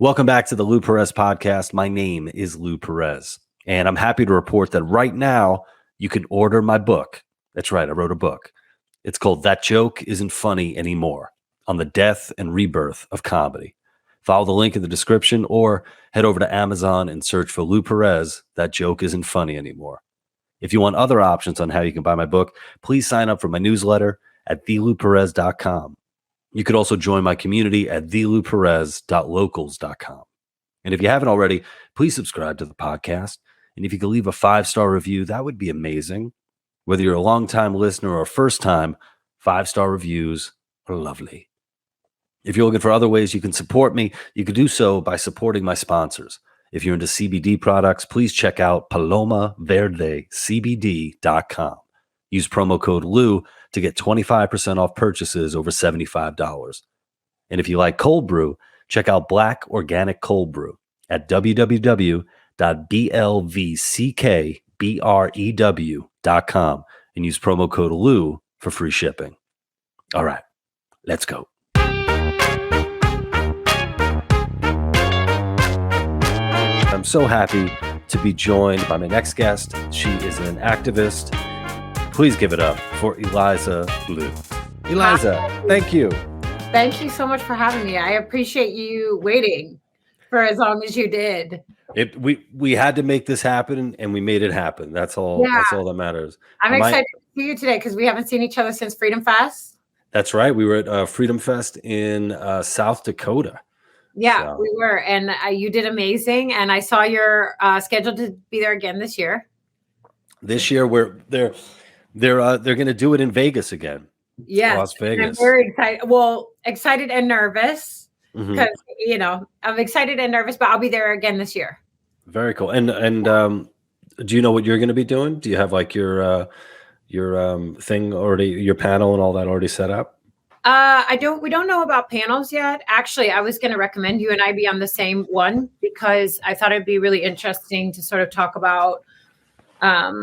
Welcome back to the Lou Perez Podcast. My name is Lou Perez, and I'm happy to report that right now you can order my book. That's right, I wrote a book. It's called That Joke Isn't Funny Anymore, on the death and rebirth of comedy. Follow the link in the description or head over to Amazon and search for Lou Perez, That Joke Isn't Funny Anymore. If you want other options on how you can buy my book, please sign up for my newsletter at thelouperez.com. You could also join my community at thelouperez.locals.com. And if you haven't already, please subscribe to the podcast. And if you could leave a 5-star review, that would be amazing. Whether you're a long-time listener or a first-time, 5-star reviews are lovely. If you're looking for other ways you can support me, you can do so by supporting my sponsors. If you're into CBD products, please check out palomaverdecbd.com. Use promo code LOU to get 25% off purchases over $75. And if you like cold brew, check out Black Organic Cold Brew at www.blvckbrew.com and use promo code LOU for free shipping. All right, let's go. I'm so happy to be joined by my next guest. She is an activist. Please give it up for Eliza Bleu. Eliza, thank you. Thank you so much for having me. I appreciate you waiting for as long as you did. We had to make this happen, and we made it happen. That's all. Yeah. That's all that matters. I'm excited to see you today because we haven't seen each other since Freedom Fest. That's right. We were at Freedom Fest in South Dakota. Yeah, so. We were, and you did amazing. And I saw you're scheduled to be there again this year. This year, they're going to do it in Vegas again. Yeah, Las Vegas. I'm very excited. Well, excited and nervous because I'm excited and nervous, but I'll be there again this year. Very cool. And do you know what you're going to be doing? Do you have like your thing already, your panel and all that already set up? We don't know about panels yet. Actually, I was going to recommend you and I be on the same one because I thought it'd be really interesting to sort of talk about how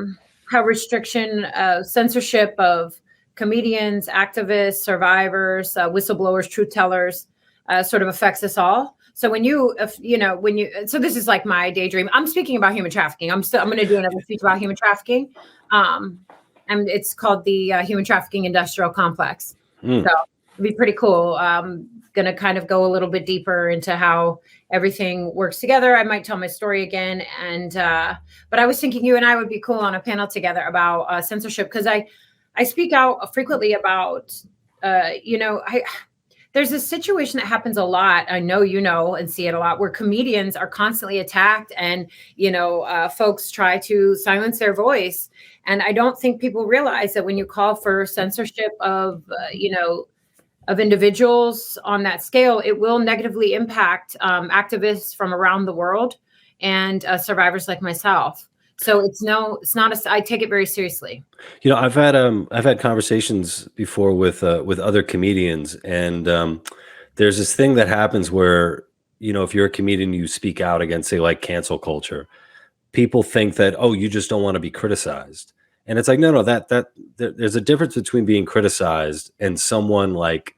censorship of comedians, activists, survivors, whistleblowers, truth tellers, sort of affects us all. So so this is like my daydream. I'm speaking about human trafficking. I'm going to do another speech about human trafficking. And it's called the Human Trafficking Industrial Complex. So it'd be pretty cool. Going to kind of go a little bit deeper into how everything works together. I might tell my story again. But I was thinking you and I would be cool on a panel together about censorship because I speak out frequently about, there's a situation that happens a lot. I know you know and see it a lot where comedians are constantly attacked and, folks try to silence their voice. And I don't think people realize that when you call for censorship of individuals on that scale, it will negatively impact activists from around the world and survivors like myself. So I take it very seriously. I've had conversations before with other comedians, and there's this thing that happens where, if you're a comedian, you speak out against, say, like cancel culture. People think that, you just don't want to be criticized. And it's like, no, that there's a difference between being criticized and someone like,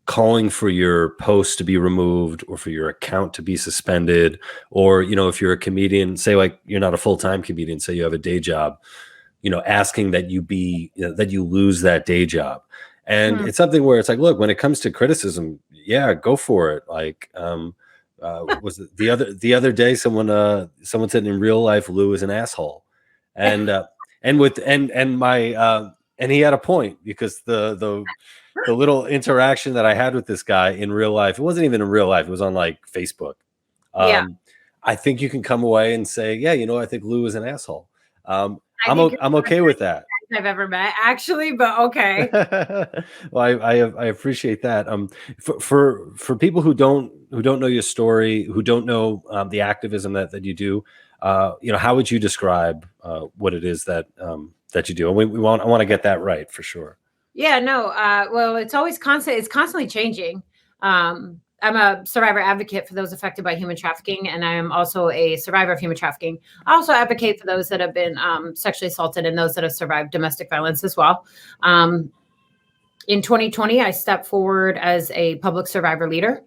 calling for your post to be removed or for your account to be suspended. Or, if you're a comedian, say like you're not a full-time comedian, say you have a day job, asking that that you lose that day job. And it's something where it's like, look, when it comes to criticism, yeah, go for it. Like, was it the other day, someone said in real life, Lou is an asshole. And he had a point because the little interaction that I had with this guy in real life, it wasn't even in real life. It was on like Facebook. I think you can come away and say, yeah, I think Lou is an asshole. I'm okay with that. I've ever met actually, but okay. Well, I appreciate that. For people who don't know your story, who don't know the activism that you do, how would you describe what it is that you do? And I want to get that right for sure. Yeah, no. Well, it's always constant. It's constantly changing. I'm a survivor advocate for those affected by human trafficking, and I am also a survivor of human trafficking. I also advocate for those that have been sexually assaulted and those that have survived domestic violence as well. In 2020, I stepped forward as a public survivor leader.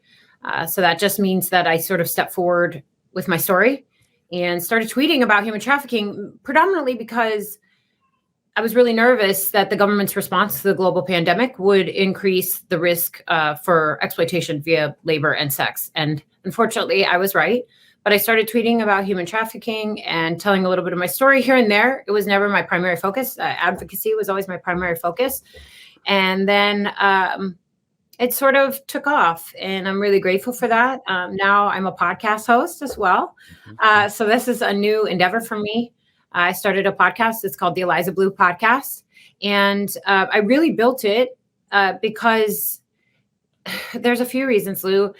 So that just means that I sort of stepped forward with my story and started tweeting about human trafficking, predominantly because I was really nervous that the government's response to the global pandemic would increase the risk for exploitation via labor and sex. And unfortunately, I was right. But I started tweeting about human trafficking and telling a little bit of my story here and there. It was never my primary focus. Advocacy was always my primary focus. And then it sort of took off, and I'm really grateful for that. Now I'm a podcast host as well. So this is a new endeavor for me. I started a podcast. It's called the Eliza Bleu Podcast. And I really built it because there's a few reasons, Lou.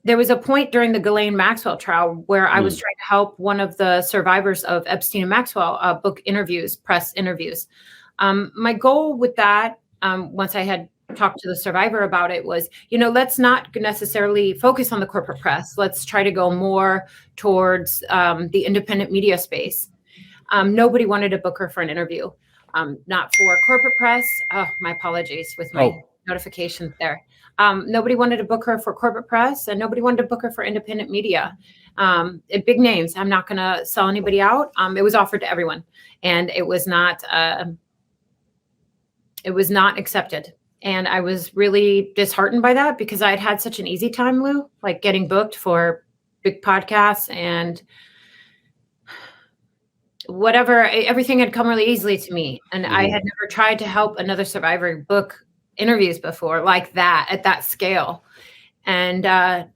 There was a point during the Ghislaine Maxwell trial where I was trying to help one of the survivors of Epstein and Maxwell book interviews, press interviews. My goal with that, once I had talked to the survivor about it, was, let's not necessarily focus on the corporate press. Let's try to go more towards the independent media space. Nobody wanted to book her for an interview, not for corporate press. Oh, my apologies with my notifications there. Nobody wanted to book her for corporate press, and nobody wanted to book her for independent media. Big names. I'm not going to sell anybody out. It was offered to everyone, and it was not accepted. And I was really disheartened by that because I'd had such an easy time, Lou, like getting booked for big podcasts and whatever. Everything had come really easily to me. And I had never tried to help another survivor book interviews before like that, at that scale. And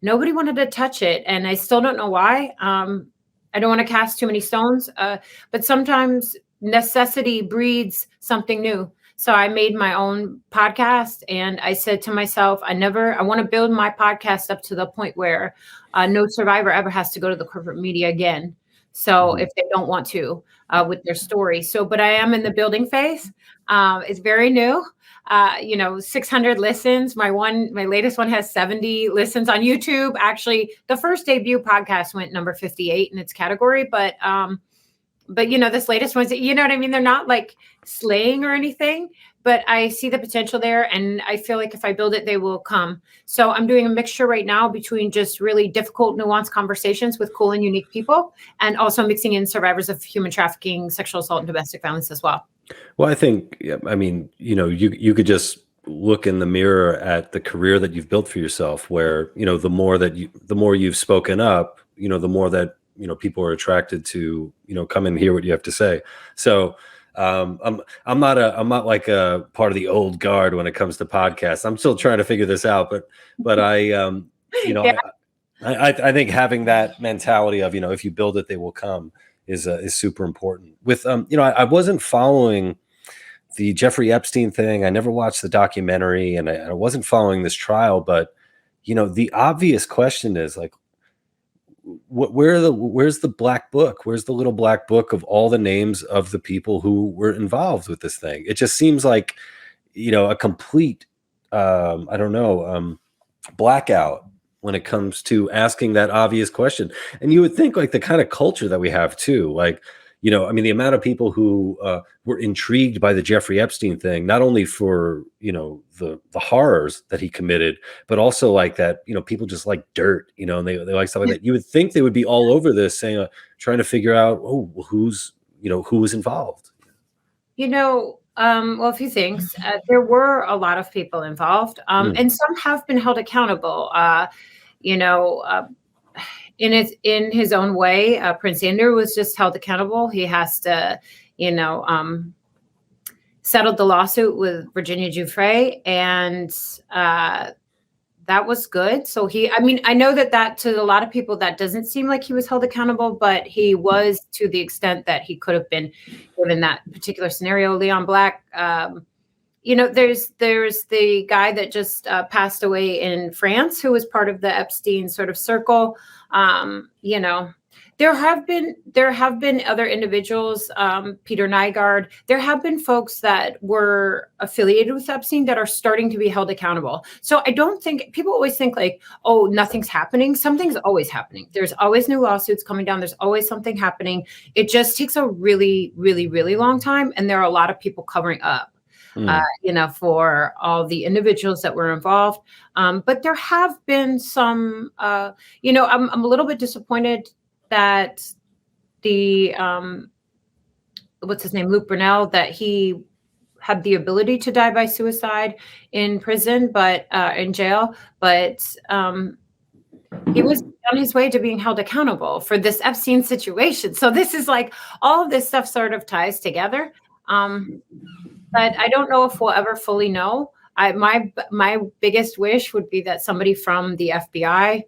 nobody wanted to touch it. And I still don't know why. I don't want to cast too many stones, but sometimes necessity breeds something new. So I made my own podcast, and I said to myself, I want to build my podcast up to the point where no survivor ever has to go to the corporate media again. So if they don't want to, with their story. But I am in the building phase. It's very new. 600 listens. My latest one has 70 listens on YouTube. Actually, the first debut podcast went number 58 in its category, but this latest one's, you know what I mean? They're not like slaying or anything, but I see the potential there. And I feel like if I build it, they will come. So I'm doing a mixture right now between just really difficult, nuanced conversations with cool and unique people, and also mixing in survivors of human trafficking, sexual assault, and domestic violence as well. Well, I think, you could just look in the mirror at the career that you've built for yourself, where, the more you've spoken up, the more that, people are attracted to, come and hear what you have to say. So I'm not like a part of the old guard when it comes to podcasts. I'm still trying to figure this out, but I think having that mentality of, if you build it, they will come is super important. With, I wasn't following the Jeffrey Epstein thing. I never watched the documentary, and I wasn't following this trial, but, the obvious question is like, where's the black book? Where's the little black book of all the names of the people who were involved with this thing? It just seems like, a complete, blackout when it comes to asking that obvious question. And you would think like the kind of culture that we have too, like, the amount of people who were intrigued by the Jeffrey Epstein thing, not only for, the horrors that he committed, but also like that, people just like dirt, and they like stuff like that. You would think they would be all over this saying, trying to figure out, who was involved. Well, a few things. There were a lot of people involved, and some have been held accountable. In his own way, Prince Andrew was just held accountable. He has to, settled the lawsuit with Virginia Giuffre, and that was good. So I know that to a lot of people, that doesn't seem like he was held accountable, but he was, to the extent that he could have been given that particular scenario. Leon Black, there's the guy that just passed away in France, who was part of the Epstein sort of circle. There have been other individuals, Peter Nygaard. There have been folks that were affiliated with Epstein that are starting to be held accountable. So I don't think people always think like, oh, nothing's happening. Something's always happening. There's always new lawsuits coming down. There's always something happening. It just takes a really, really, really long time. And there are a lot of people covering up. for all the individuals that were involved. But there have been some, I'm a little bit disappointed that the, what's his name, Luke Brunel, that he had the ability to die by suicide in prison, but in jail, but he was on his way to being held accountable for this Epstein situation. So this is like all of this stuff sort of ties together. But I don't know if we'll ever fully know. My biggest wish would be that somebody from the FBI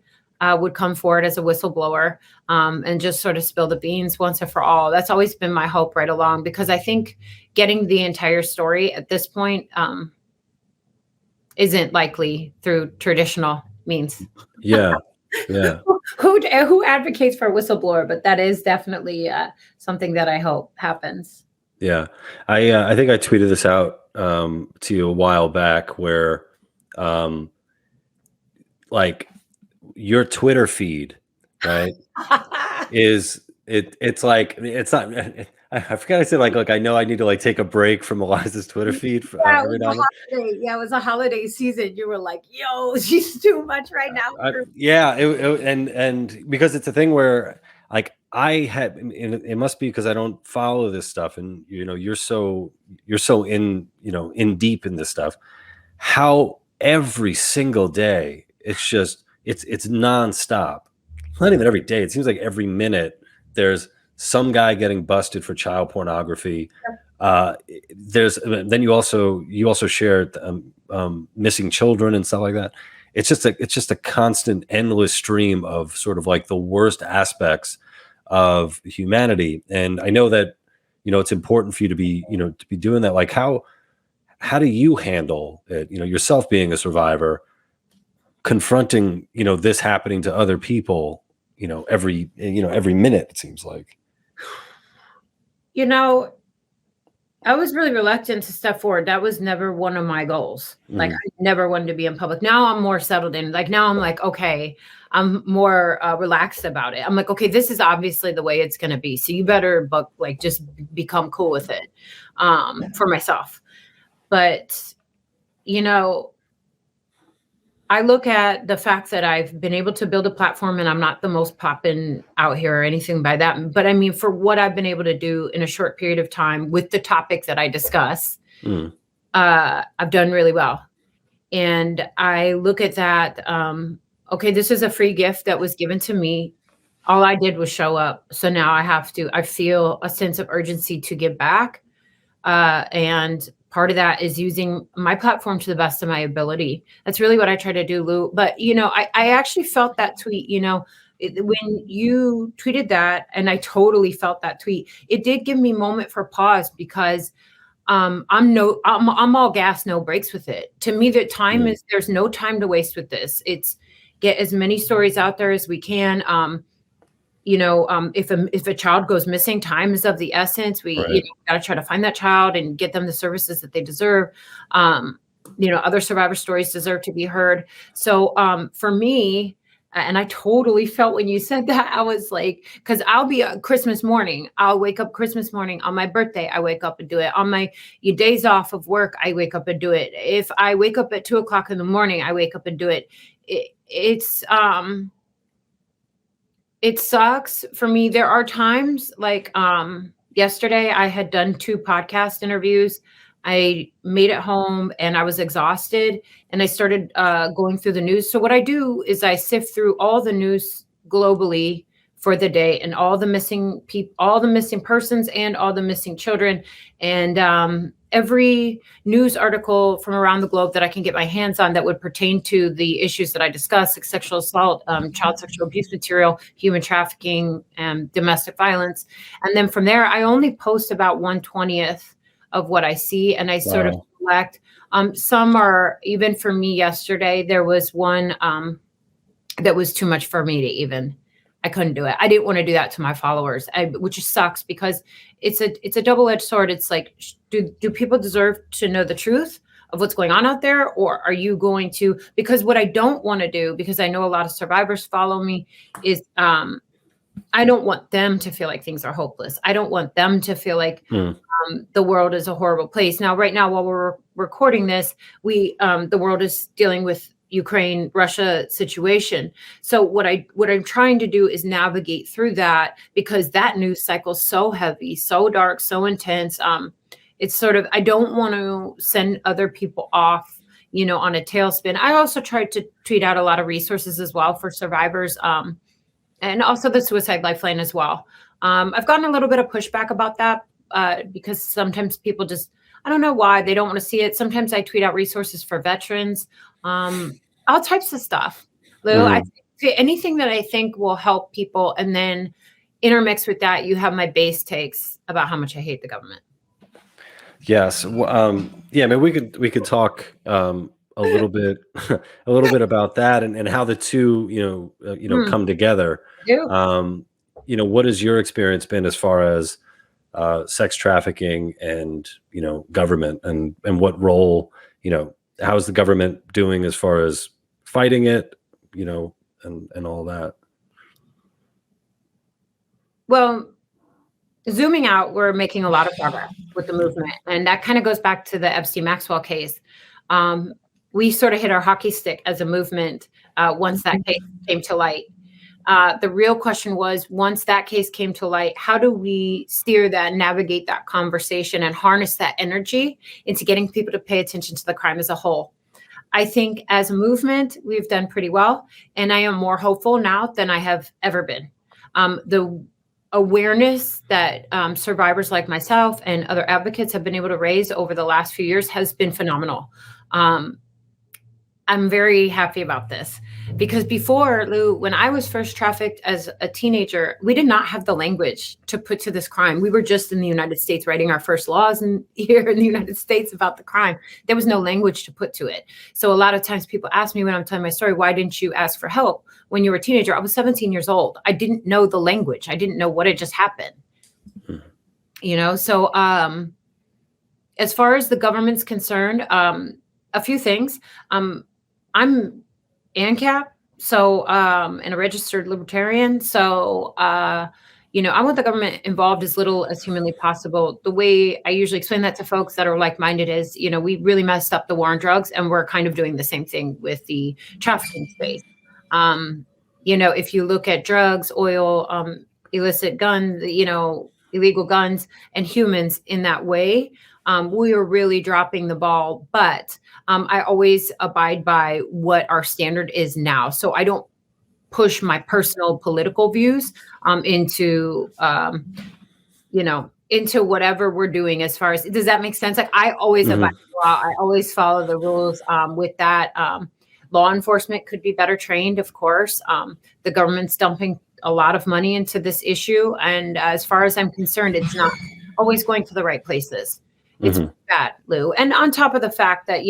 would come forward as a whistleblower and just sort of spill the beans once and for all. That's always been my hope right along, because I think getting the entire story at this point isn't likely through traditional means. Yeah. Yeah. Who advocates for a whistleblower? But that is definitely something that I hope happens. Yeah. I think I tweeted this out to you a while back, where like your Twitter feed, right, it's like, it's not, I forgot I said like I know I need to like take a break from Eliza's Twitter feed. It was a holiday season. You were like, yo, she's too much right now. And because it's a thing where like it must be because I don't follow this stuff, and you're so in deep in this stuff, how every single day it's nonstop. Not even every day, it seems like every minute there's some guy getting busted for child pornography. Then you also shared missing children and stuff like that. It's just a constant, endless stream of sort of like the worst aspects of humanity. And I know that it's important for you to be doing that. Like how do you handle it? Yourself being a survivor, confronting this happening to other people. Every minute, it seems like. I was really reluctant to step forward. That was never one of my goals. Like I never wanted to be in public. Now I'm more settled in. Like now I'm like, okay, I'm more relaxed about it. I'm like, okay, this is obviously the way it's going to be. So you better just become cool with it for myself. But, I look at the fact that I've been able to build a platform, and I'm not the most poppin' out here or anything by that. But I mean, for what I've been able to do in a short period of time with the topic that I discuss, I've done really well. And I look at that. Okay, this is a free gift that was given to me. All I did was show up. So now I feel a sense of urgency to give back. And part of that is using my platform to the best of my ability. That's really what I try to do, Lou. But, I actually felt that tweet, when you tweeted that, and I totally felt that tweet, it did give me a moment for pause, because I'm all gas, no breaks with it. To me, there's no time to waste with this. It's get as many stories out there as we can. If a child goes missing, time is of the essence. We got to try to find that child and get them the services that they deserve. Other survivor stories deserve to be heard. So for me, and I totally felt when you said that, I was like, because I'll be Christmas morning. I'll wake up Christmas morning. On my birthday, I wake up and do it. On my days off of work, I wake up and do it. If I wake up at 2:00 in the morning, I wake up and do it. It sucks for me. There are times like yesterday I had done 2 podcast interviews. I made it home and I was exhausted, and I started going through the news. So what I do is I sift through all the news globally for the day, and all the missing people, all the missing persons, and all the missing children. And every news article from around the globe that I can get my hands on that would pertain to the issues that I discuss, like sexual assault, child sexual abuse material, human trafficking, and domestic violence. And then from there, I only post about 1/20th of what I see, and I sort of select. Some are, even for me yesterday, there was one that was too much for me to even. I couldn't do it. I didn't want to do that to my followers, which sucks, because it's a double-edged sword. It's like, do people deserve to know the truth of what's going on out there? Or are you going to, because what I don't want to do, because I know a lot of survivors follow me, is I don't want them to feel like things are hopeless. I don't want them to feel like the world is a horrible place. Now, right now, while we're recording this, the world is dealing with Ukraine-Russia situation. So what I'm trying to do is navigate through that, because that news cycle is so heavy, so dark, so intense. It's sort of, I don't want to send other people off, on a tailspin. I also tried to tweet out a lot of resources as well for survivors, and also the Suicide Lifeline as well. I've gotten a little bit of pushback about that because sometimes people just, I don't know why, they don't want to see it. Sometimes I tweet out resources for veterans, all types of stuff. Lou, I think anything that I think will help people, and then intermix with that, you have my base takes about how much I hate the government. Yes. Yeah, I mean, we could talk a little bit about that and how the two, come together. What has your experience been as far as sex trafficking and, government, and what role, how is the government doing as far as fighting it, and all that? Well, zooming out, we're making a lot of progress with the movement. And that kind of goes back to the Epstein-Maxwell case. We sort of hit our hockey stick as a movement once that case came to light. The real question was, once that case came to light, how do we steer that, navigate that conversation, and harness that energy into getting people to pay attention to the crime as a whole? I think as a movement, we've done pretty well. And I am more hopeful now than I have ever been. The awareness that survivors like myself and other advocates have been able to raise over the last few years has been phenomenal. I'm very happy about this, because before, Lou, when I was first trafficked as a teenager, we did not have the language to put to this crime. We were just in the United States writing our first laws here in the United States about the crime. There was no language to put to it. So a lot of times people ask me when I'm telling my story, why didn't you ask for help when you were a teenager? I was 17 years old. I didn't know the language. I didn't know what had just happened. So as far as the government's concerned, a few things. I'm ANCAP, so and a registered libertarian. So I want the government involved as little as humanly possible. The way I usually explain that to folks that are like-minded is, we really messed up the war on drugs, and we're kind of doing the same thing with the trafficking space. If you look at drugs, oil, illicit guns, illegal guns and humans in that way, we are really dropping the ball. But I always abide by what our standard is now. So I don't push my personal political views into whatever we're doing as far as, does that make sense? Like, I always abide by the law. I always follow the rules with that. Law enforcement could be better trained, of course. The government's dumping a lot of money into this issue. And as far as I'm concerned, it's not always going to the right places. It's bad, Lou. And on top of the fact that,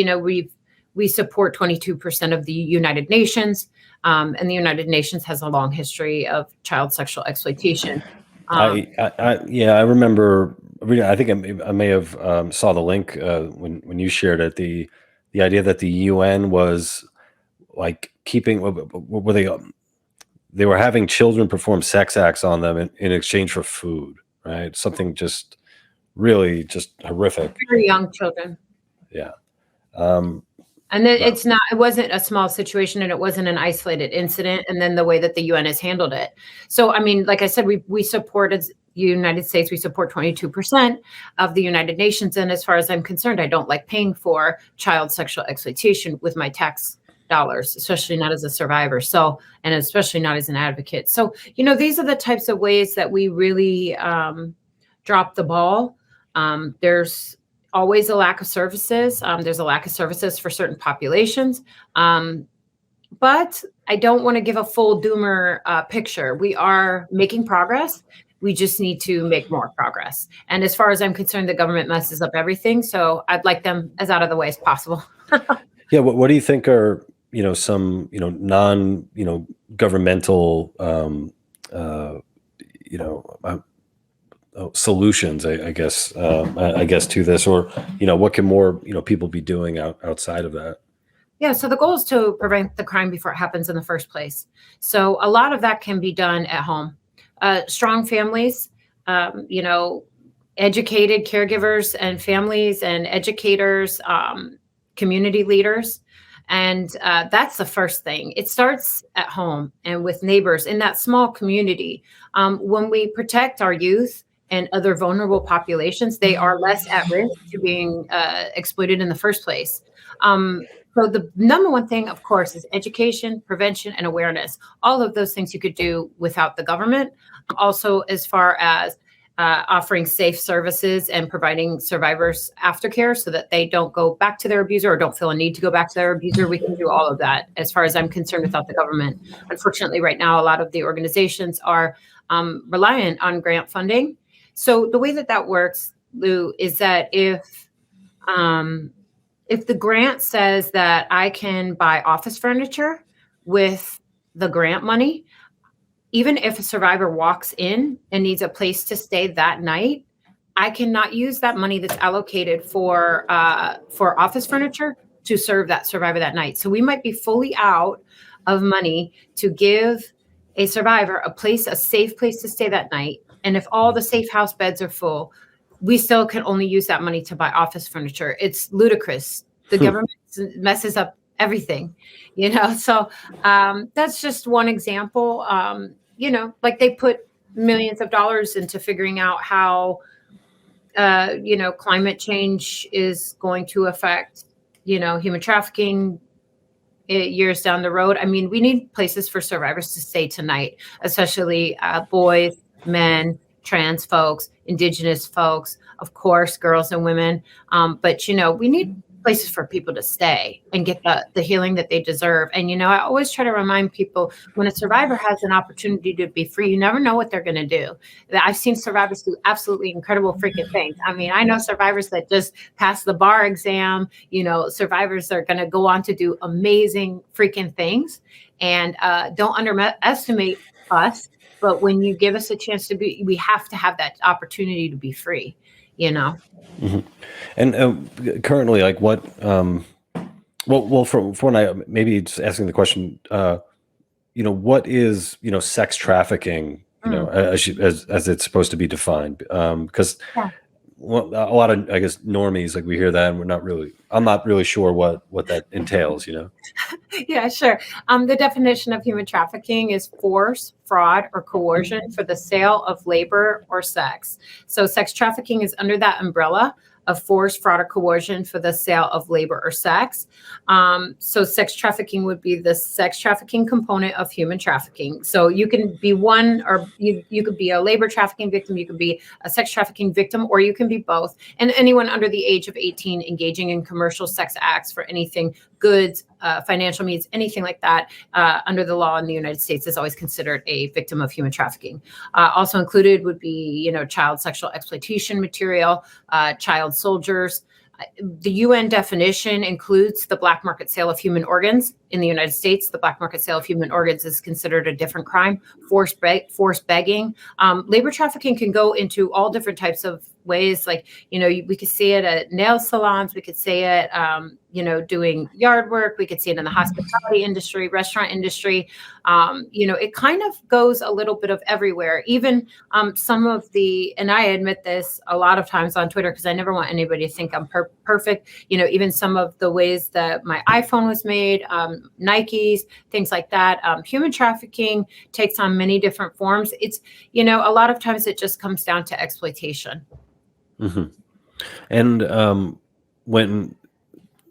we support 22% of the United Nations, and the United Nations has a long history of child sexual exploitation. I remember reading, I think I may have saw the link when you shared it, the idea that the UN was like keeping, were they were having children perform sex acts on them in exchange for food, right? Something just really just horrific. Very young children. Yeah. And then it wasn't a small situation, and it wasn't an isolated incident. And then the way that the UN has handled it. So, I mean, like I said, we support, as the United States, we support 22% of the United Nations. And as far as I'm concerned, I don't like paying for child sexual exploitation with my tax dollars, especially not as a survivor. So, and especially not as an advocate. So, these are the types of ways that we really drop the ball. There's always a lack of services. There's a lack of services for certain populations. But I don't want to give a full doomer picture. We are making progress. We just need to make more progress. And as far as I'm concerned, the government messes up everything. So I'd like them as out of the way as possible. Yeah. What do you think are, some, non, governmental, solutions, I guess to this, or, what can more, people be doing outside of that? Yeah. So the goal is to prevent the crime before it happens in the first place. So a lot of that can be done at home. strong families, educated caregivers and families and educators, community leaders. And that's the first thing. It starts at home and with neighbors in that small community. When we protect our youth and other vulnerable populations, they are less at risk to being exploited in the first place. So the number one thing, of course, is education, prevention, and awareness. All of those things you could do without the government. Also, as far as offering safe services and providing survivors aftercare so that they don't go back to their abuser or don't feel a need to go back to their abuser. We can do all of that as far as I'm concerned without the government. Unfortunately, right now, a lot of the organizations are reliant on grant funding. So the way that works, Lou, is that if the grant says that I can buy office furniture with the grant money, even if a survivor walks in and needs a place to stay that night, I cannot use that money that's allocated for office furniture to serve that survivor that night. So we might be fully out of money to give a survivor a safe place to stay that night. And if all the safe house beds are full, we still can only use that money to buy office furniture. It's ludicrous. The government messes up everything, So that's just one example. Like they put millions of dollars into figuring out how, climate change is going to affect, human trafficking years down the road. I mean, we need places for survivors to stay tonight, especially boys, men, trans folks, indigenous folks, of course, girls and women. But, we need places for people to stay and get the healing that they deserve. And, I always try to remind people when a survivor has an opportunity to be free, you never know what they're going to do. I've seen survivors do absolutely incredible freaking things. I mean, I know survivors that just pass the bar exam, survivors are going to go on to do amazing freaking things. And don't underestimate us. But when you give us a chance we have to have that opportunity to be free, Mm-hmm. And currently, like what? For when I maybe just asking the question, what is sex trafficking? As it's supposed to be defined, because a lot of normies like we hear that, and I'm not really sure what that entails. Yeah, sure. The definition of human trafficking is force, fraud, or coercion for the sale of labor or sex. So sex trafficking is under that umbrella of force, fraud, or coercion for the sale of labor or sex. So sex trafficking would be the sex trafficking component of human trafficking. So you can be one, or you could be a labor trafficking victim, you could be a sex trafficking victim, or you can be both. And anyone under the age of 18 engaging in commercial sex acts for anything, goods, financial means, anything like that, under the law in the United States is always considered a victim of human trafficking. Also included would be, child sexual exploitation material, child soldiers. The UN definition includes the black market sale of human organs. In the United States, the black market sale of human organs is considered a different crime. Forced begging. Labor trafficking can go into all different types of ways. Like, we could see it at nail salons. We could see it, doing yard work. We could see it in the hospitality industry, restaurant industry. It kind of goes a little bit of everywhere. Even some of and I admit this a lot of times on Twitter because I never want anybody to think I'm perfect. Even some of the ways that my iPhone was made, Nikes, things like that. Human trafficking takes on many different forms. It's, a lot of times it just comes down to exploitation. Mm-hmm. And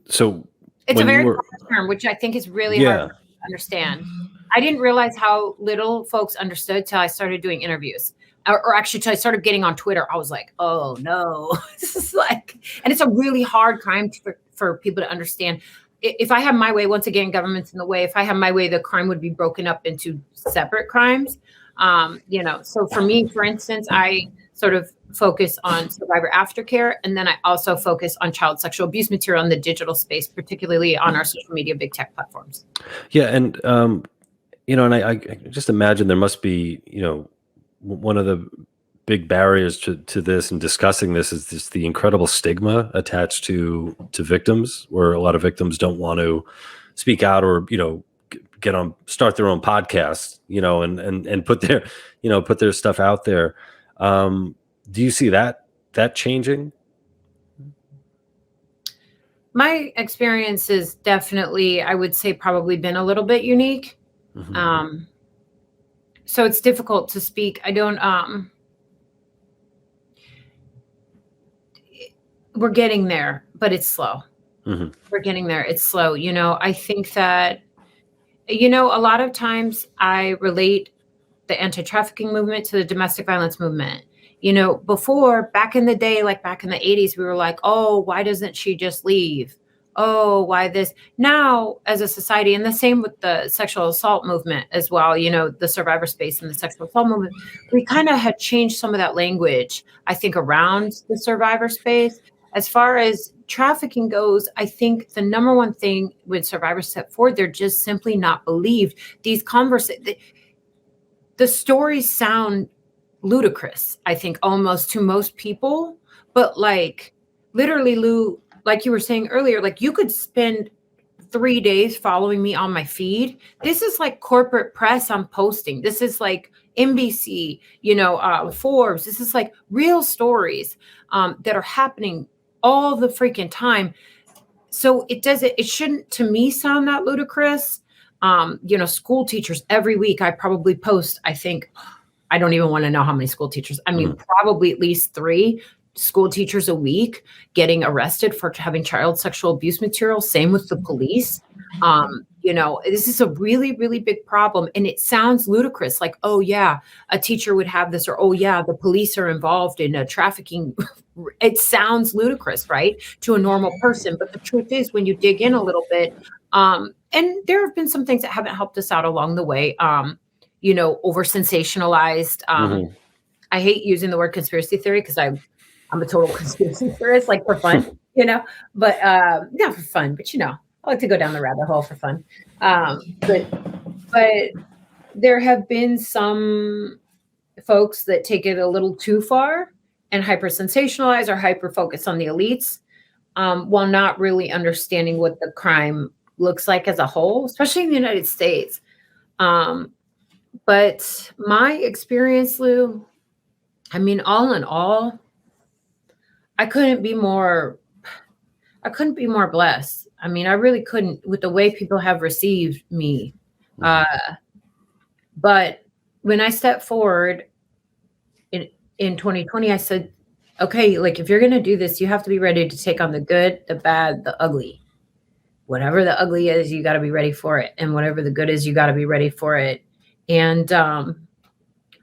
it's a very broad term, which I think is really hard to understand. I didn't realize how little folks understood till I started doing interviews. Or actually, till I started getting on Twitter, I was like, oh no, this is and it's a really hard crime for people to understand. If I have my way, once again, government's in the way. If I have my way, the crime would be broken up into separate crimes. So for me, for instance, I sort of focus on survivor aftercare. And then I also focus on child sexual abuse material in the digital space, particularly on our social media, big tech platforms. Yeah. And, and I just imagine there must be, one of the big barriers to this and discussing this is just the incredible stigma attached to victims, where a lot of victims don't want to speak out or, start their own podcast, and put their stuff out there. Do you see that changing? My experience is definitely, I would say, probably been a little bit unique. Mm-hmm. So it's difficult to speak. We're getting there, but it's slow. Mm-hmm. We're getting there. It's slow. I think that, a lot of times I relate the anti-trafficking movement to the domestic violence movement. Before, back in the day, like back in the 80s, we were like, oh, why doesn't she just leave? Oh, why this? Now, as a society, and the same with the sexual assault movement as well, the survivor space and the sexual assault movement, we kind of had changed some of that language, I think, around the survivor space. As far as trafficking goes, I think the number one thing when survivors step forward, they're just simply not believed. These the stories sound ludicrous, I think, almost to most people, but like literally, Lou, like you were saying earlier, like you could spend 3 days following me on my feed. This is like corporate press I'm posting. This is like NBC, Forbes. This is like real stories that are happening all the freaking time. So it shouldn't to me sound that ludicrous. School teachers, every week I probably post, I think, I don't even want to know how many school teachers. I mean, probably at least 3 school teachers a week getting arrested for having child sexual abuse material. Same with the police. This is a really, really big problem. And it sounds ludicrous. Like, oh yeah, a teacher would have this, or, oh yeah, the police are involved in a trafficking. It sounds ludicrous, right? To a normal person. But the truth is, when you dig in a little bit, and there have been some things that haven't helped us out along the way, over sensationalized. I hate using the word conspiracy theory because I'm a total conspiracy theorist, like for fun, but not for fun, but I like to go down the rabbit hole for fun. But there have been some folks that take it a little too far and hyper sensationalize or hyper focus on the elites, while not really understanding what the crime looks like as a whole, especially in the United States. But my experience, Lou, I mean, all in all, I couldn't be more blessed. I mean, I really couldn't, with the way people have received me. But when I stepped forward in 2020, I said, okay, like if you're going to do this, you have to be ready to take on the good, the bad, the ugly. Whatever the ugly is, you got to be ready for it. And whatever the good is, you got to be ready for it. And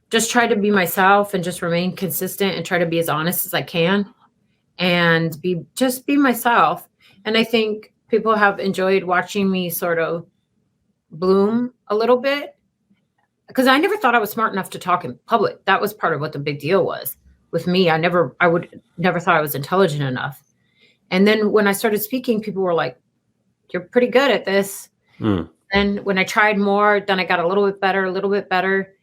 just try to be myself and just remain consistent and try to be as honest as I can and be myself. And I think people have enjoyed watching me sort of bloom a little bit, because I never thought I was smart enough to talk in public. That was part of what the big deal was with me. I would never thought I was intelligent enough. And then when I started speaking, people were like, you're pretty good at this. And when I tried more, then I got a little bit better.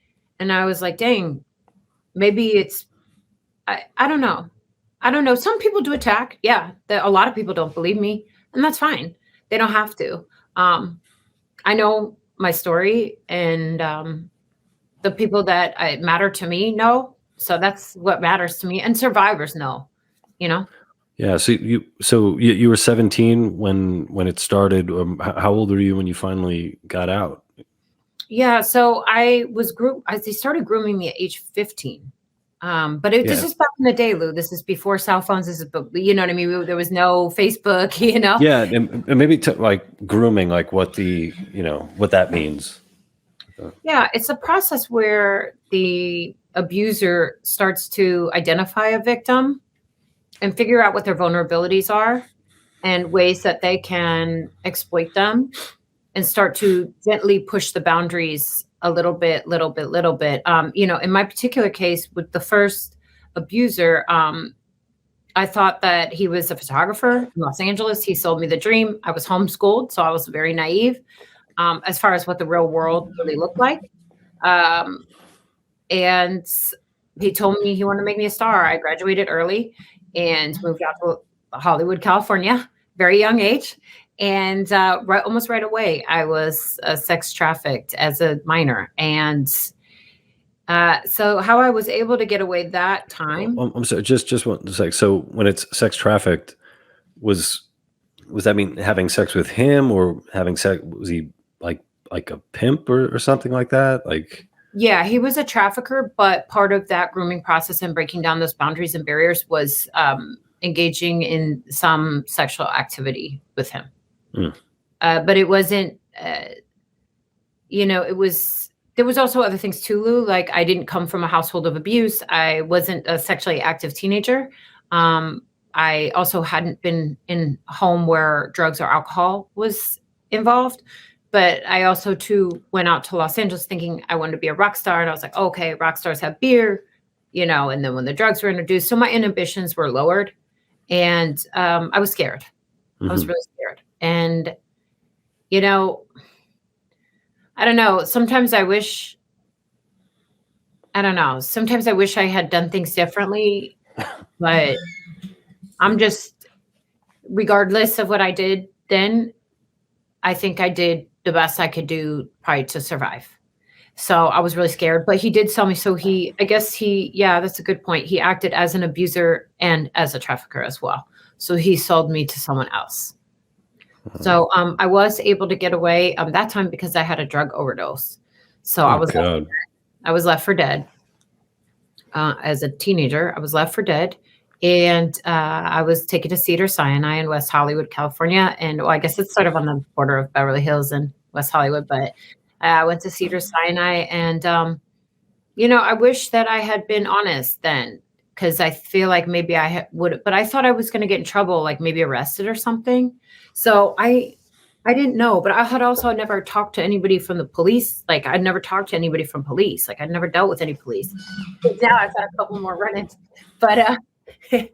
And I was like, dang, maybe it's, I don't know. Some people do attack. Yeah. A lot of people don't believe me, and that's fine. They don't have to. I know my story, and the people that matter to me know. So that's what matters to me. And survivors know, Yeah. So you were 17 when it started. How old were you when you finally got out? Yeah. So they started grooming me at age 15. But this is back in the day, Lou. This is before cell phones. This is, you know what I mean? There was no Facebook, Yeah. And maybe like grooming, like what that means. Yeah. It's a process where the abuser starts to identify a victim and figure out what their vulnerabilities are and ways that they can exploit them, and start to gently push the boundaries a little bit. In my particular case with the first abuser, I thought that he was a photographer in Los Angeles. He sold me the dream. I was homeschooled, so I was very naive as far as what the real world really looked like. And he told me he wanted to make me a star. I graduated early and moved out to Hollywood, California, very young age. And almost right away, I was sex trafficked as a minor. And so how I was able to get away that time. I'm sorry, just one sec. So when it's sex trafficked, was that mean having sex with him, or having sex? Was he like a pimp or something like that? Like, yeah, he was a trafficker, but part of that grooming process and breaking down those boundaries and barriers was engaging in some sexual activity with him. But it wasn't, there was also other things too, Lou. Like, I didn't come from a household of abuse. I wasn't a sexually active teenager. I also hadn't been in a home where drugs or alcohol was involved. But I also too went out to Los Angeles thinking I wanted to be a rock star. And I was like, okay, rock stars have beer, and then when the drugs were introduced, so my inhibitions were lowered. And I was scared. I was really scared. And, I don't know. Sometimes I wish I had done things differently, but I'm just, regardless of what I did then, I think I did the best I could do probably to survive. So I was really scared, but he did sell me. So that's a good point. He acted as an abuser and as a trafficker as well. So he sold me to someone else. So I was able to get away that time because I had a drug overdose. So I was left for dead. As a teenager, I was left for dead. And I was taken to Cedars-Sinai in West Hollywood, California. And I guess it's sort of on the border of Beverly Hills and West Hollywood. But I went to Cedars-Sinai. And, I wish that I had been honest then, because I feel like maybe I would. But I thought I was going to get in trouble, like maybe arrested or something. So I didn't know. But I had also never talked to anybody from the police. Like, I'd never talked to anybody from police. Like, I'd never dealt with any police. But now I've had a couple more run-ins. But I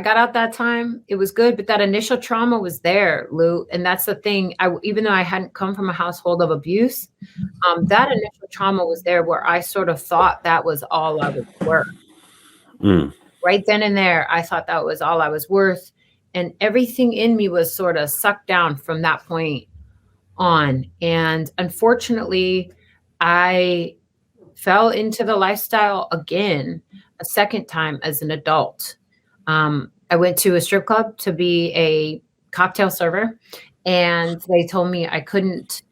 got out that time. It was good, but that initial trauma was there, Lou. And that's the thing. Even though I hadn't come from a household of abuse, that initial trauma was there, where I sort of thought that was all I was worth. Right then and there, I thought that was all I was worth. And everything in me was sort of sucked down from that point on. And unfortunately, I fell into the lifestyle again, a second time as an adult. I went to a strip club to be a cocktail server, and they told me I couldn't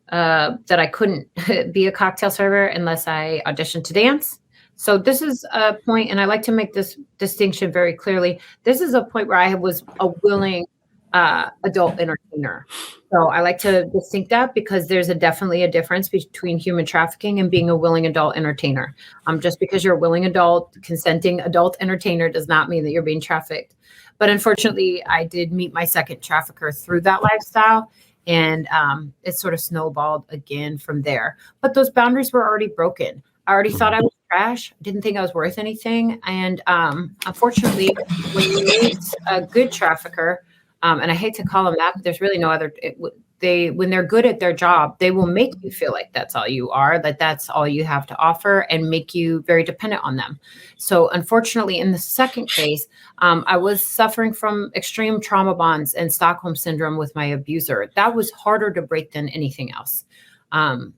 be a cocktail server unless I auditioned to dance. So this is a point, and I like to make this distinction very clearly. This is a point where I was a willing adult entertainer. So I like to distinct that, because there's definitely a difference between human trafficking and being a willing adult entertainer. Just because you're a willing adult, consenting adult entertainer does not mean that you're being trafficked. But unfortunately, I did meet my second trafficker through that lifestyle, and it sort of snowballed again from there. But those boundaries were already broken. I already thought I was trash. I didn't think I was worth anything. And unfortunately, when you meet a good trafficker, and I hate to call them that, but there's really no other. When they're good at their job, they will make you feel like that's all you are, that that's all you have to offer, and make you very dependent on them. So unfortunately, in the second case, I was suffering from extreme trauma bonds and Stockholm syndrome with my abuser. That was harder to break than anything else. Coming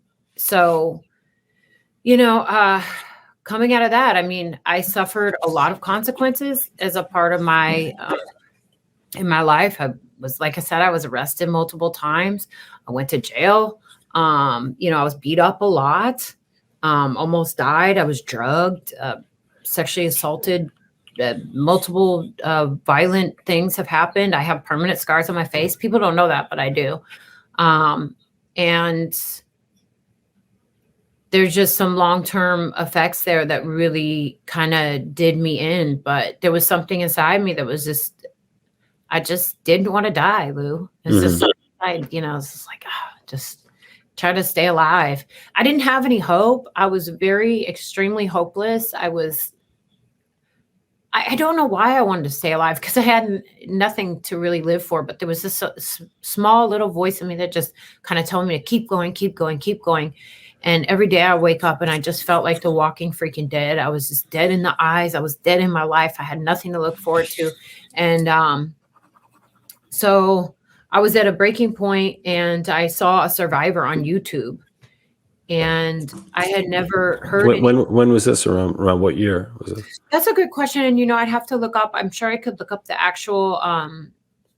out of that, I mean, I suffered a lot of consequences as a part of my in my life. I was arrested multiple times. I went to jail. I was beat up a lot, almost died. I was drugged, sexually assaulted. Multiple violent things have happened. I have permanent scars on my face. People don't know that, but I do. And there's just some long-term effects there that really kind of did me in. But there was something inside me that was I just didn't want to die, Lou. It's just, it's just like, just try to stay alive. I didn't have any hope. I was extremely hopeless. I I don't know why I wanted to stay alive, because I had nothing to really live for. But there was this small little voice in me that just kind of told me to keep going, keep going, keep going. And every day I wake up and I just felt like the walking freaking dead. I was just dead in the eyes. I was dead in my life. I had nothing to look forward to. And so I was at a breaking point, and I saw a survivor on YouTube. And I had never heard when was this? Around what year was it? That's a good question. And, I'd have to look up. I'm sure I could look up the actual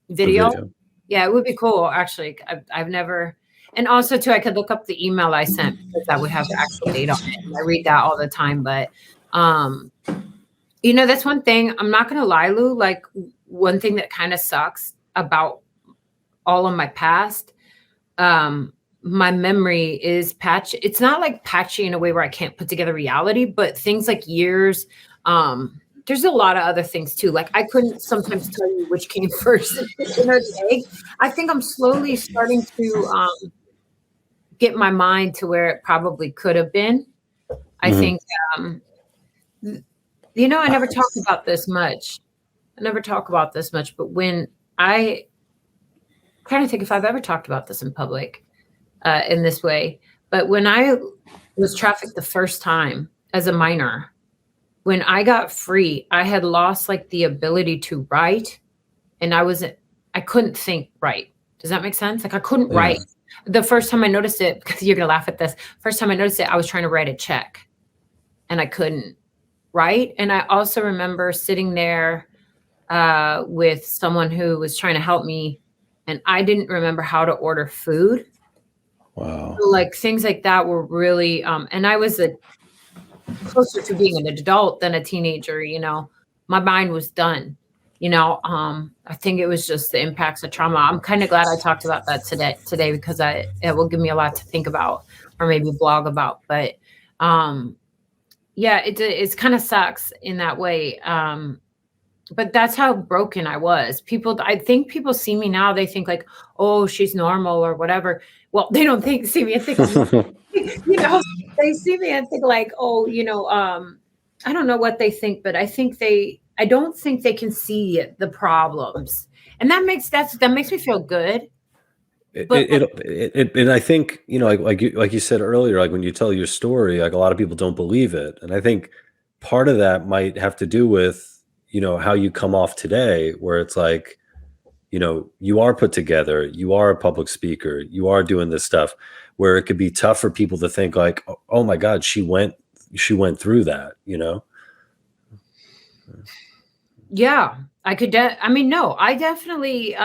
video. Yeah, it would be cool, actually. I've never. And also, too, I could look up the email I sent, because that would have the actual date on it. I read that all the time. But, that's one thing. I'm not going to lie, Lou. Like, one thing that kind of sucks about all of my past, my memory is patchy. It's not like patchy in a way where I can't put together reality, but things like years. There's a lot of other things too. Like, I couldn't sometimes tell you which came first, the chicken or the egg. I think I'm slowly starting to get my mind to where it probably could have been. I think, I never talk about this much. But when I'm trying to think if I've ever talked about this in public in this way, but when I was trafficked the first time as a minor, when I got free, I had lost like the ability to write, and I couldn't think right. Does that make sense? Like, I couldn't write. The first time I noticed it, because you're going to laugh at this, first time I noticed it, I was trying to write a check and I couldn't write. And I also remember sitting there with someone who was trying to help me, and I didn't remember how to order food. Wow. So, like, things like that were really, and I was closer to being an adult than a teenager, my mind was done. I think it was just the impacts of trauma. I'm kind of glad I talked about that today, because it will give me a lot to think about, or maybe blog about. But it's kind of sucks in that way. But that's how broken I was. I think people see me now, they think like, oh, she's normal or whatever. Well, they don't see me and think, they see me and think like, oh, I don't know what they think, but I don't think they can see the problems, and that makes me feel good. And I think, like you said earlier, like when you tell your story, like a lot of people don't believe it, and I think part of that might have to do with how you come off today, where it's like, you are put together, you are a public speaker, you are doing this stuff, where it could be tough for people to think like, oh my God, she went through that, Yeah, I could. I definitely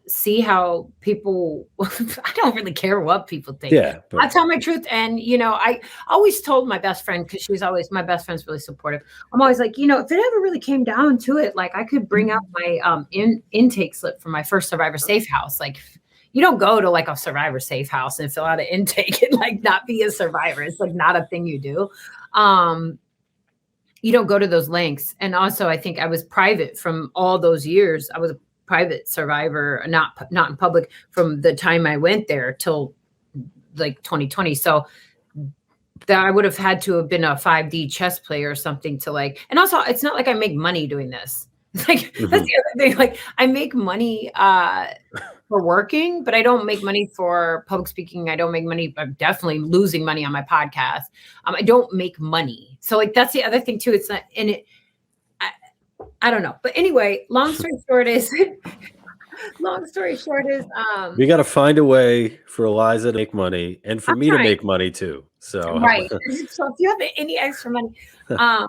see how people. I don't really care what people think. Yeah, I tell my truth, and I always told my best friend, because my best friend's really supportive. I'm always like, if it ever really came down to it, like, I could bring out my intake slip from my first Survivor Safe House. Like, you don't go to like a Survivor Safe House and fill out an intake and like not be a survivor. It's like not a thing you do. You don't go to those lengths. And also, I think I was private from all those years. I was a private survivor, not in public, from the time I went there till like 2020. So that I would have had to have been a 5D chess player or something to like, and also it's not like I make money doing this. Like, that's the other thing. Like, I make money for working, but I don't make money for public speaking. I don't make money. I'm definitely losing money on my podcast. I don't make money. So like, that's the other thing too. It's not in it. I don't know. But anyway, long story short is we got to find a way for Eliza to make money and for me to make money too. So right. So if you have any extra money, I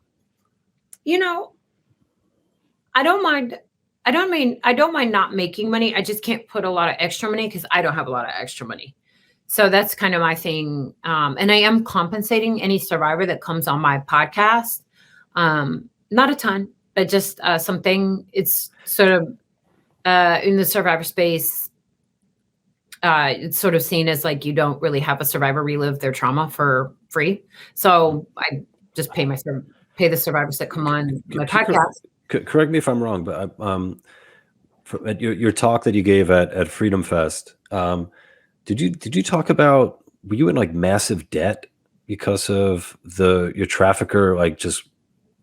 don't mind not making money. I just can't put a lot of extra money because I don't have a lot of extra money. So that's kind of my thing. And I am compensating any survivor that comes on my podcast. Not a ton, but just something. It's sort of in the survivor space. It's sort of seen as like you don't really have a survivor relive their trauma for free. So I just pay the survivors that come on my podcast. Correct me if I'm wrong, but at your talk that you gave at Freedom Fest, did you talk about, were you in like massive debt because of your trafficker, like just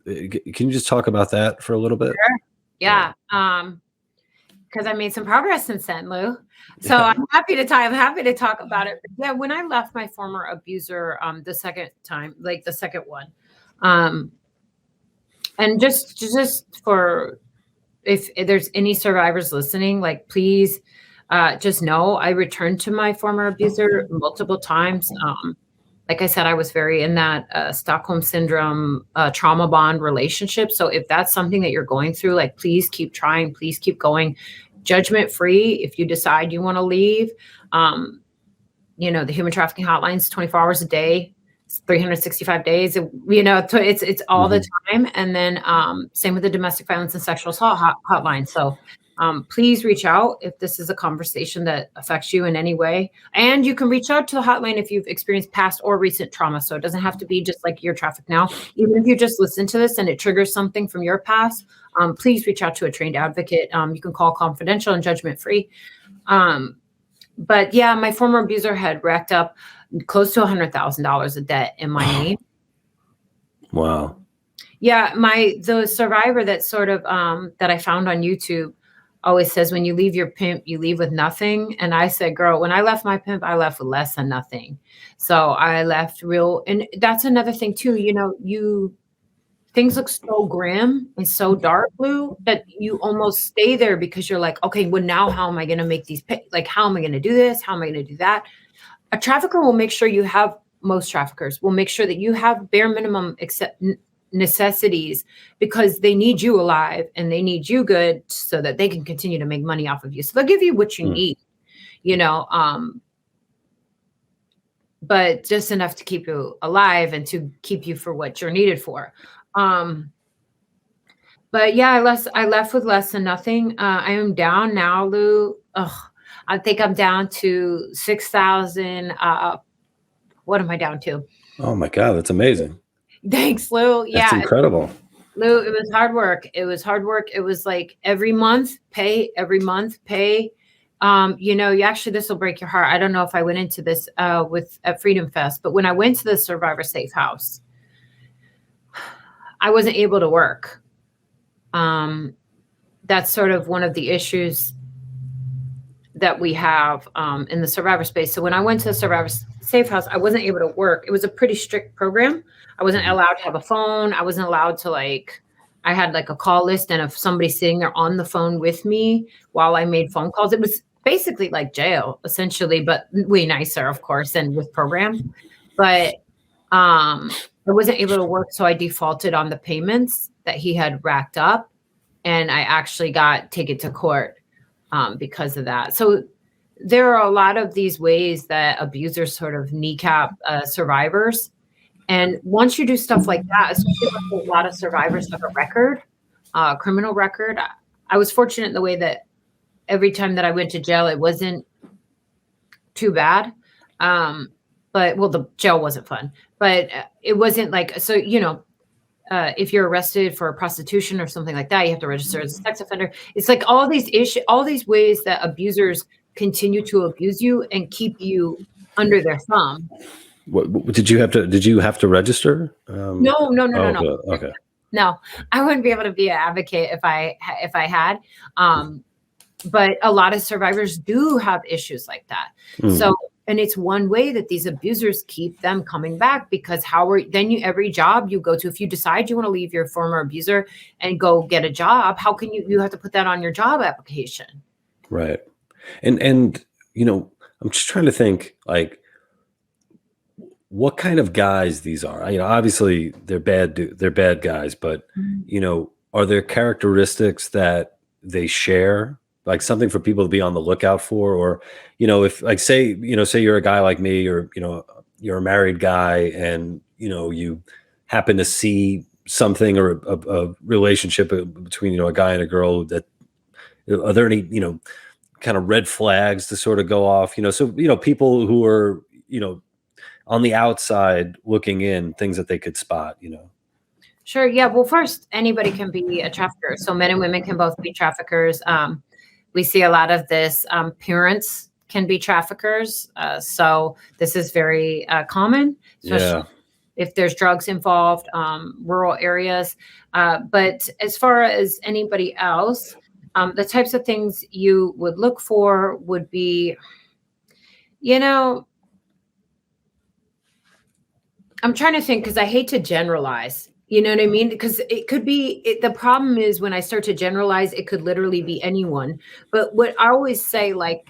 Can you just talk about that for a little bit? Sure. Yeah. Because I made some progress since then, Lou. So I'm happy to talk about it. But yeah, when I left my former abuser, the second time, like the second one, and just for if there's any survivors listening, like please, just know I returned to my former abuser multiple times. Like I said, I was very in that Stockholm syndrome, trauma bond relationship. So if that's something that you're going through, like, please keep trying, please keep going, judgment free. If you decide you want to leave, the human trafficking hotlines, 24 hours a day, 365 days, it's all the time. And then same with the domestic violence and sexual assault hotline. So please reach out if this is a conversation that affects you in any way. And you can reach out to the hotline if you've experienced past or recent trauma. So it doesn't have to be just like you're trafficked now. Even if you just listen to this and it triggers something from your past, please reach out to a trained advocate. You can call confidential and judgment free. But yeah, my former abuser had racked up close to $100,000 of debt in my name. Wow. Yeah, the survivor that sort of that I found on YouTube always says, when you leave your pimp, you leave with nothing. And I said, girl, when I left my pimp, I left with less than nothing. So I left and that's another thing too, things look so grim and so dark, Lou, that you almost stay there because you're like, okay, well now how am I going to make these like, how am I going to do this? How am I going to do that? A trafficker will make sure most traffickers will make sure that you have bare minimum necessities because they need you alive and they need you good so that they can continue to make money off of you. So they'll give you what you need, but just enough to keep you alive and to keep you for what you're needed for. But yeah, I left with less than nothing. I am down now, Lou. I think I'm down to 6,000. What am I down to? Oh my God, that's amazing. Thanks, Lou. Yeah. That's incredible. Lou, it was hard work. It was like every month pay. Actually, this will break your heart. I don't know if I went into this at Freedom Fest, but when I went to the Survivor Safe House, I wasn't able to work. That's sort of one of the issues that we have in the survivor space. So when I went to the Survivor Safe House, I wasn't able to work. It was a pretty strict program. I wasn't allowed to have a phone. I wasn't allowed to I had like a call list and if somebody sitting there on the phone with me while I made phone calls. It was basically like jail essentially, but way nicer, of course, and with programs. But I wasn't able to work. So I defaulted on the payments that he had racked up and I actually got taken to court because of that. So there are a lot of these ways that abusers sort of kneecap survivors. And once you do stuff like that, especially when a lot of survivors have a record, criminal record, I was fortunate in the way that every time that I went to jail, it wasn't too bad. The jail wasn't fun, but it wasn't like, so, if you're arrested for prostitution or something like that, you have to register as a sex offender. It's like all these issues, all these ways that abusers continue to abuse you and keep you under their thumb. What did you have to register? No. Okay. No, I wouldn't be able to be an advocate if I had. But a lot of survivors do have issues like that. So, and it's one way that these abusers keep them coming back because every job you go to, if you decide you want to leave your former abuser and go get a job, how can you have to put that on your job application? Right. And I'm just trying to think like what kind of guys these are. Obviously they're bad guys, but are there characteristics that they share? Like something for people to be on the lookout for, or, if like, say you're a guy like me, or, you're a married guy and, you happen to see something or a relationship between, a guy and a girl are there any, kind of red flags to sort of go off, so, people who are, on the outside looking in, things that they could spot, Sure. Yeah. Well, first, anybody can be a trafficker. So men and women can both be traffickers. We see a lot of this. Parents can be traffickers. So this is very common. Yeah. if there's drugs involved, rural areas. But as far as anybody else, the types of things you would look for would be, I'm trying to think because I hate to generalize. You know what I mean? Because it could be, the problem is when I start to generalize, it could literally be anyone. But what I always say, like,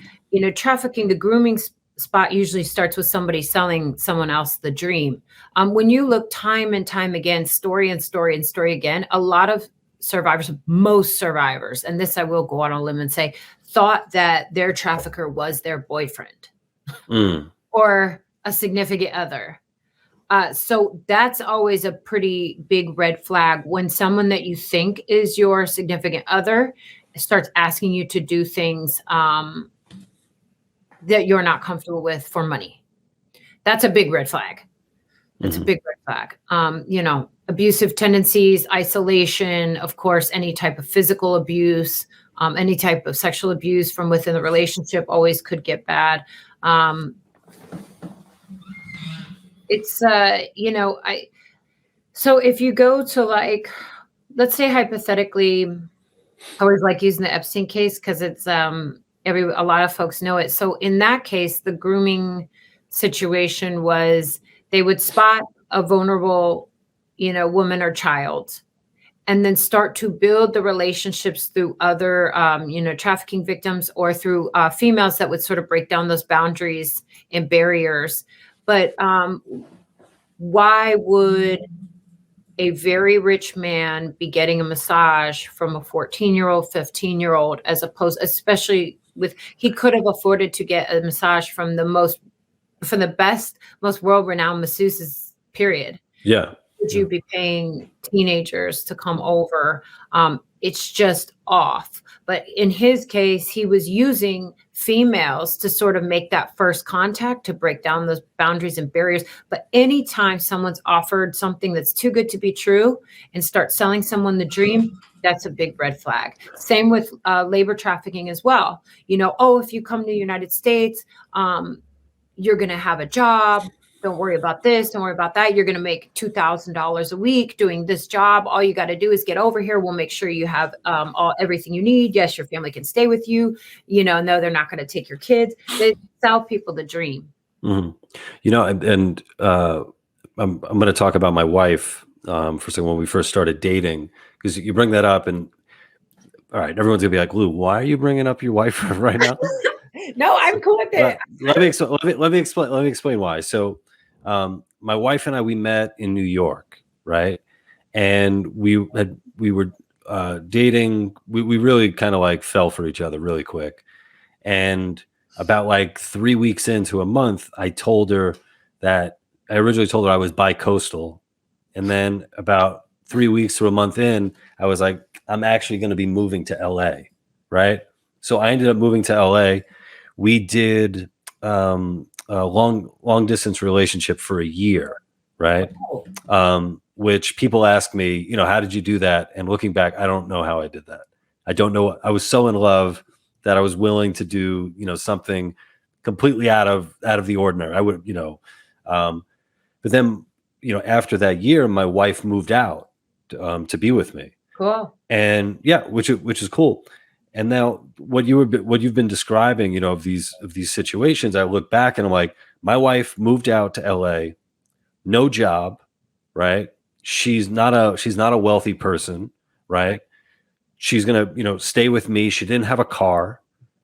trafficking, the grooming spot usually starts with somebody selling someone else the dream. When you look time and time again, story and story and story again, a lot of survivors, most survivors, and this I will go out on a limb and say, thought that their trafficker was their boyfriend or a significant other. So that's always a pretty big red flag when someone that you think is your significant other starts asking you to do things that you're not comfortable with for money. That's a big red flag. That's a big red flag. Abusive tendencies, isolation, of course, any type of physical abuse, any type of sexual abuse from within the relationship always could get bad. So if you go to, like, let's say hypothetically, I always like using the Epstein case because it's a lot of folks know it. So in that case, the grooming situation was they would spot a vulnerable, woman or child, and then start to build the relationships through other, trafficking victims or through females that would sort of break down those boundaries and barriers. But why would a very rich man be getting a massage from a 14-year-old, 15-year-old, as opposed, especially he could have afforded to get a massage from the best, most world-renowned masseuses, period. Yeah. Would you be paying teenagers to come over? It's just off. But in his case, he was using females to sort of make that first contact to break down those boundaries and barriers. But anytime someone's offered something that's too good to be true and start selling someone the dream, that's a big red flag. Same with labor trafficking as well. If you come to the United States, you're going to have a job. Don't worry about this. Don't worry about that. You're going to make $2,000 a week doing this job. All you got to do is get over here. We'll make sure you have everything you need. Yes, your family can stay with you. No, they're not going to take your kids. They sell people the dream. Mm-hmm. I'm going to talk about my wife for a second. When we first started dating, because you bring that up, and all right, everyone's gonna be like, Lou, why are you bringing up your wife right now? No, I'm cool with it. Let me explain why. So, my wife and I, we met in New York, right? And we were dating. We really kind of like fell for each other really quick. And about like 3 weeks into a month, I originally told her I was bi-coastal. And then about 3 weeks to a month in, I was like, I'm actually going to be moving to L.A. Right. So I ended up moving to L.A. We did a long distance relationship for a year. Right. Which people ask me, how did you do that? And looking back, I don't know how I did that. I don't know. I was so in love that I was willing to do, something completely out of the ordinary. I would, but then, after that year, my wife moved out to be with me. Cool. And yeah, which is cool. And now what you've been describing, of these situations, I look back and I'm like, my wife moved out to LA, no job, right? She's not a wealthy person, right? She's gonna, stay with me. She didn't have a car,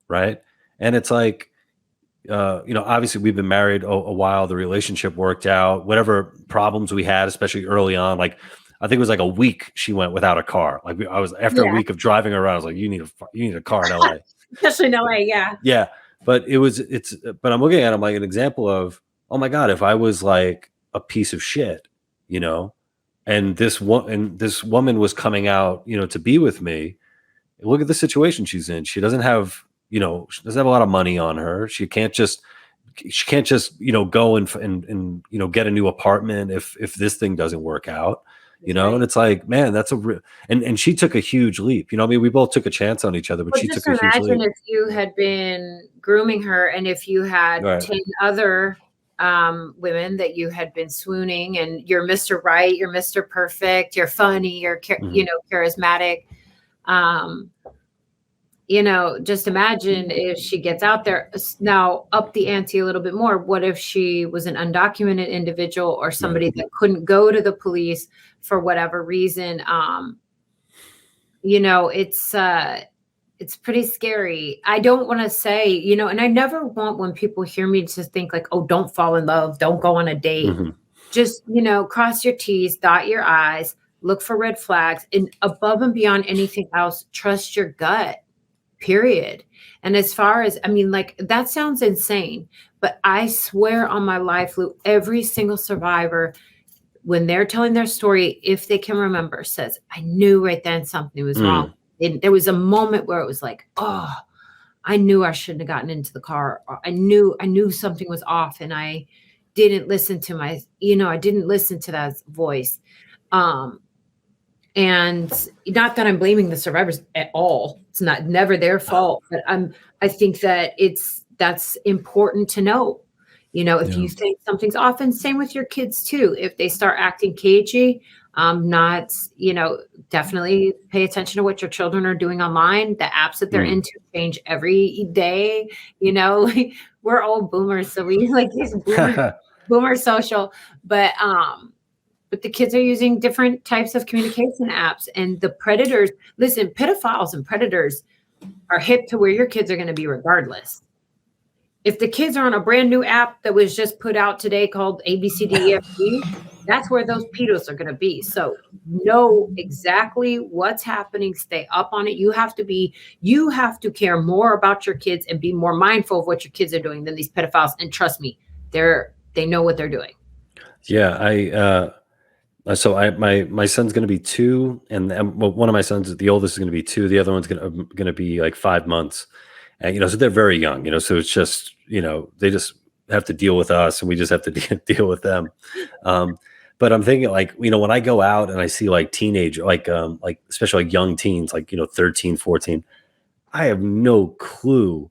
right? And it's like, obviously we've been married a while. The relationship worked out. Whatever problems we had, especially early on, like I think it was like a week she went without a car. Like I was after a week of driving around, I was like, you need a car in LA, especially in LA. Yeah. Yeah. But but I'm looking at it like an example of, oh my God, if I was like a piece of shit, and this woman was coming out, to be with me. Look at the situation she's in. She doesn't have, she doesn't have a lot of money on her. She can't just, go and get a new apartment if this thing doesn't work out, and it's like, man, that's and she took a huge leap. We both took a chance on each other, but she took a huge leap. If you had been grooming her and if you had 10 other women that you had been swooning, and you're Mr. Right, you're Mr. Perfect, you're funny, you're charismatic. Just imagine if she gets out there now, up the ante a little bit more. What if she was an undocumented individual or somebody that couldn't go to the police for whatever reason? It's pretty scary. I don't want to say, and I never want when people hear me to think like, oh, don't fall in love, don't go on a date. Just, cross your T's, dot your I's, look for red flags, and above and beyond anything else, trust your gut. Period. And as far as, that sounds insane, but I swear on my life, Lou, every single survivor, when they're telling their story, if they can remember, says, I knew right then something was wrong. There was a moment where it was like, oh, I knew I shouldn't have gotten into the car. I knew something was off, and I didn't listen to I didn't listen to that voice. And not that I'm blaming the survivors at all. It's never their fault, but I think that that's important to know. If you think something's off, and same with your kids too. If they start acting cagey, definitely pay attention to what your children are doing online. The apps that they're into change every day. We're old boomers, so we like these boomer social, but the kids are using different types of communication apps, and the predators, listen, pedophiles and predators are hip to where your kids are going to be regardless. If the kids are on a brand new app that was just put out today called ABCDEFG, that's where those pedos are going to be. So know exactly what's happening. Stay up on it. You have to care more about your kids and be more mindful of what your kids are doing than these pedophiles. And trust me, they know what they're doing. Yeah. So my son's going to be 2, and one of my sons, the oldest, is going to be 2. The other one's going to be like 5 months, and so they're very young. So it's just they just have to deal with us, and we just have to deal with them. But I'm thinking like when I go out and I see like teenage, like especially like young teens, like 13, 14, I have no clue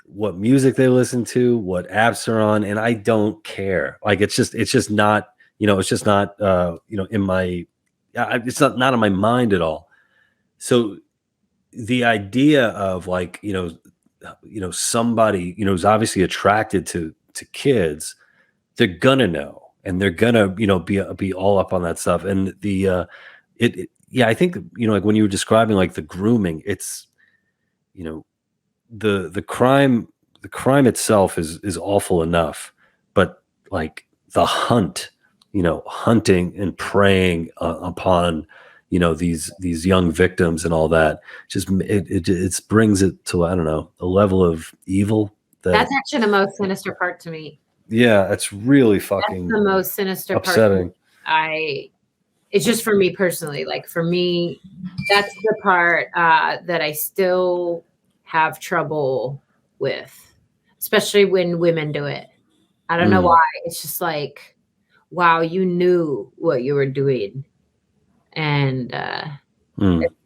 what music they listen to, what apps they're on, and I don't care. Like it's just not. It's just not, in my, it's not in my mind at all. So the idea of like, somebody, who's obviously attracted to kids, they're gonna know, and they're gonna, be all up on that stuff. And I think, like when you were describing like the grooming, it's, the crime itself is awful enough, but like the hunting and preying upon, these young victims and all that, just it brings it to, I don't know, a level of evil that's actually the most sinister part to me. Yeah, it's really fucking the most sinister upsetting. It's just for me personally, like for me, that's the part that I still have trouble with, especially when women do it. I don't know why. It's just like, wow, you knew what you were doing. And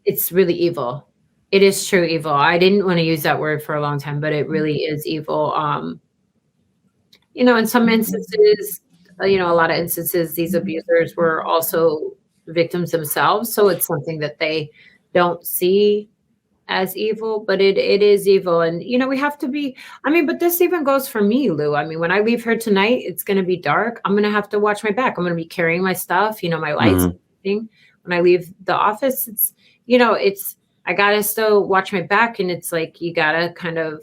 it's really evil. It is true evil. I didn't want to use that word for a long time, but it really is evil. In some instances, a lot of instances, these abusers were also victims themselves. So it's something that they don't see as evil, but it is evil. And, we have to be, but this even goes for me, Lou. When I leave here tonight, it's going to be dark. I'm going to have to watch my back. I'm going to be carrying my stuff, my lights, and everything. When I leave the office, it's, I got to still watch my back. And it's like, you got to kind of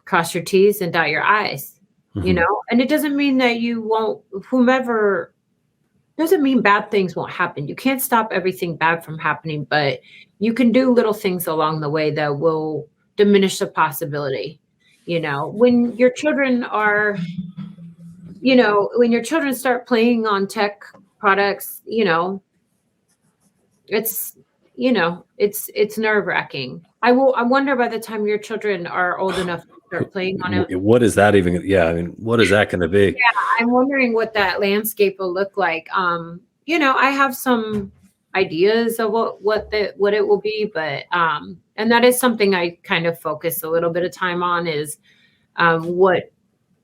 cross your T's and dot your I's, and it doesn't mean that you won't, doesn't mean bad things won't happen. You can't stop everything bad from happening, but you can do little things along the way that will diminish the possibility. When your children are, when your children start playing on tech products, it's nerve-wracking. I wonder by the time your children are old enough to start playing on it. What is that even? Yeah. What is that going to be? Yeah. I'm wondering what that landscape will look like. I have some ideas of what it will be, but, and that is something I kind of focus a little bit of time on is, what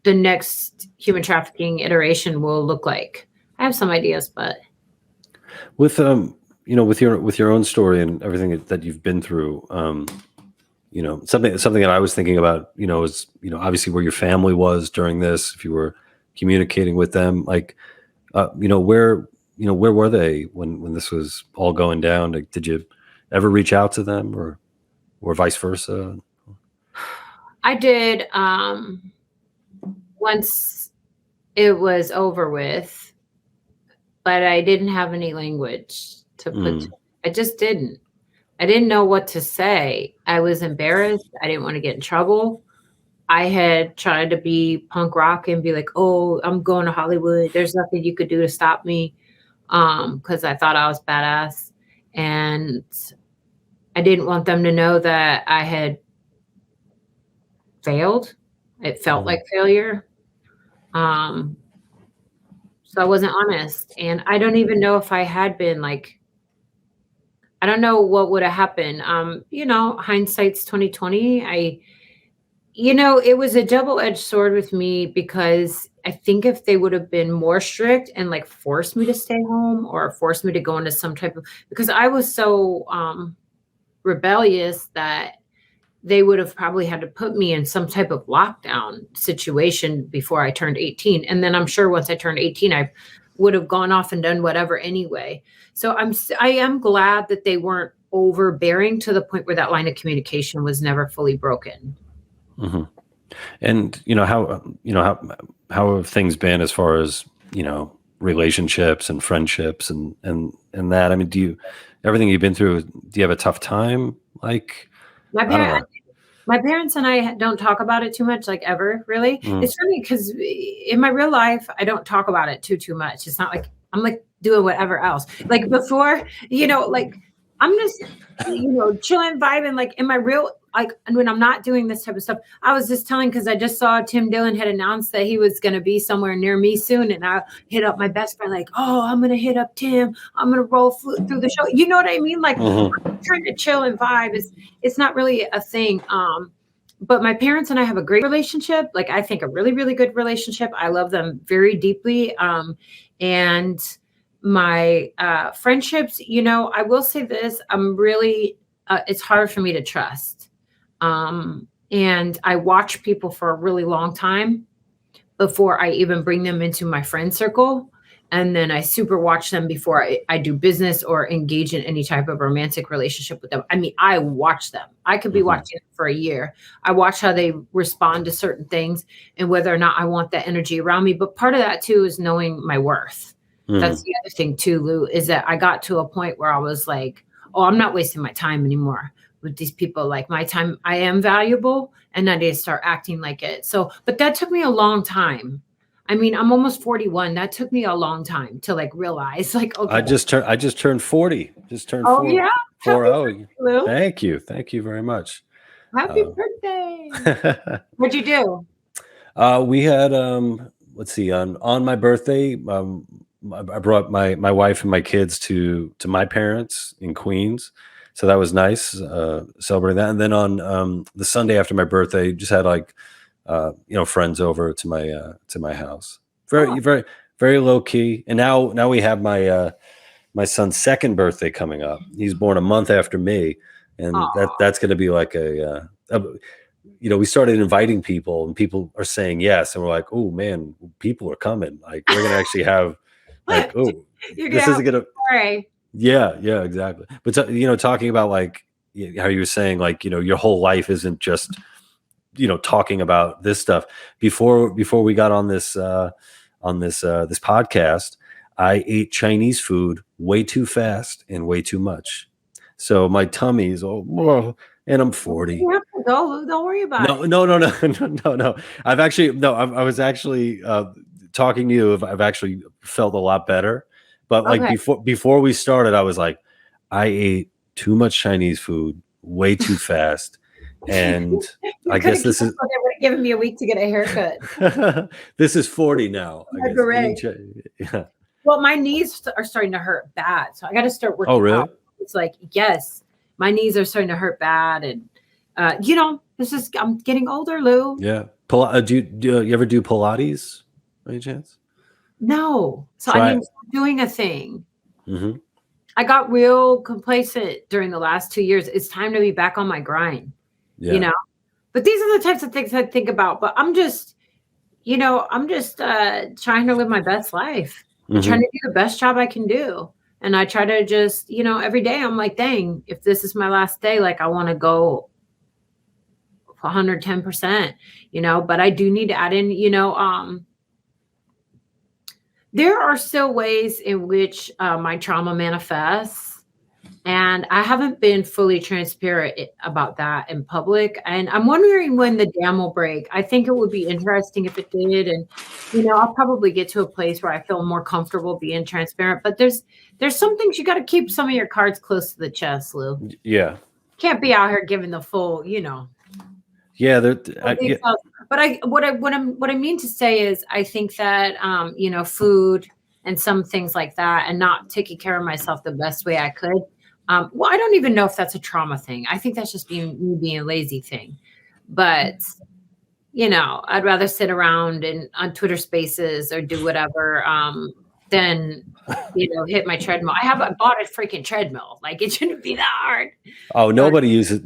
the next human trafficking iteration will look like. I have some ideas, but with with your own story and everything that you've been through, something that I was thinking about, is obviously where your family was during this, if you were communicating with them, like where were they when this was all going down? Like, did you ever reach out to them or vice versa? I did once it was over with, but I didn't have any language to put. I just didn't. I didn't know what to say. I was embarrassed. I didn't want to get in trouble. I had tried to be punk rock and be like, oh, I'm going to Hollywood. There's nothing you could do to stop me. Because I thought I was badass. And I didn't want them to know that I had failed. It felt like failure. So I wasn't honest. And I don't even know if I had been like, I don't know what would have happened. Hindsight's 2020. It was a double-edged sword with me, because I think if they would have been more strict and like forced me to stay home or forced me to go into some type of, because I was so rebellious that they would have probably had to put me in some type of lockdown situation before I turned 18. And then I'm sure once I turned 18, I would have gone off and done whatever anyway. So I am glad that they weren't overbearing to the point where that line of communication was never fully broken. Mm-hmm. And how have things been as far as relationships and friendships and that? I mean, everything you've been through, do you have a tough time? Like, my parents and I don't talk about it too much, like ever, really. It's funny because in my real life, I don't talk about it too much. It's not like I'm like doing whatever else. Like before, like I'm just, chilling, vibing, like in my real, like when I'm not doing this type of stuff. I was just telling, because I just saw Tim Dillon had announced that he was going to be somewhere near me soon. And I hit up my best friend, like, oh, I'm going to hit up Tim. I'm going to roll through the show. You know what I mean? Like I'm trying to chill and vibe. It's not really a thing. But my parents and I have a great relationship. Like I think a really, really good relationship. I love them very deeply. And my friendships, I will say this, I'm really, it's hard for me to trust. And I watch people for a really long time before I even bring them into my friend circle. And then I super watch them before I do business or engage in any type of romantic relationship with them. I mean, I watch them. I could be watching them for a year. I watch how they respond to certain things and whether or not I want that energy around me. But part of that too is knowing my worth. That's the other thing too, Lou, is that I got to a point where I was like, oh, I'm not wasting my time anymore with these people. Like my time, I am valuable, and I need to start acting like it. So, but that took me a long time. I mean, I'm almost 41. That took me a long time to like realize, like, okay. I just turned 40. Just turned 40. Yeah. 40. Thank you very much. Happy birthday. What'd you do? We had let's see, on my birthday, I brought my wife and my kids to my parents in Queens. So that was nice, celebrating that. And then on the Sunday after my birthday, just had like friends over to my house. Very very very low key. And now we have my son's second birthday coming up. He's born a month after me, and that's going to be like we started inviting people, and people are saying yes, and we're like, oh man, people are coming. Like we're going to actually have like, oh, this isn't going to. Yeah, exactly. But talking about like how you were saying, like, your whole life isn't just, talking about this stuff. Before we got on this podcast, I ate Chinese food way too fast and way too much. So my tummy is and I'm 40. You have to go. Don't worry about it. No. I was actually talking to you. I've actually felt a lot better. But like before we started, I was like, I ate too much Chinese food way too fast, and I guess this is. They would have given me a week to get a haircut. This is 40 now. Yeah. Well, my knees are starting to hurt bad, so I got to start working. Oh, really? Out. It's like, yes, my knees are starting to hurt bad, and I'm getting older, Lou. Yeah. Do you ever do Pilates by any chance? No. So Try I it. need to start doing a thing. Mm-hmm. I got real complacent during the last 2 years. It's time to be back on my grind, Yeah. you know? But these are the types of things I think about. But I'm just trying to live my best life. I'm trying to do the best job I can do. And I try to just, every day I'm like, dang, if this is my last day, like I want to go 110%, but I do need to add in, there are still ways in which my trauma manifests. And I haven't been fully transparent about that in public. And I'm wondering when the dam will break. I think it would be interesting if it did. And, I'll probably get to a place where I feel more comfortable being transparent. But there's some things you got to keep some of your cards close to the chest, Lou. Yeah. Can't be out here giving the full, Yeah. But what I mean to say is I think that, food and some things like that and not taking care of myself the best way I could. Well, I don't even know if that's a trauma thing. I think that's just me being lazy thing. But, I'd rather sit around and on Twitter Spaces or do whatever than, hit my treadmill. I bought a freaking treadmill. Like it shouldn't be that hard. Oh, nobody uses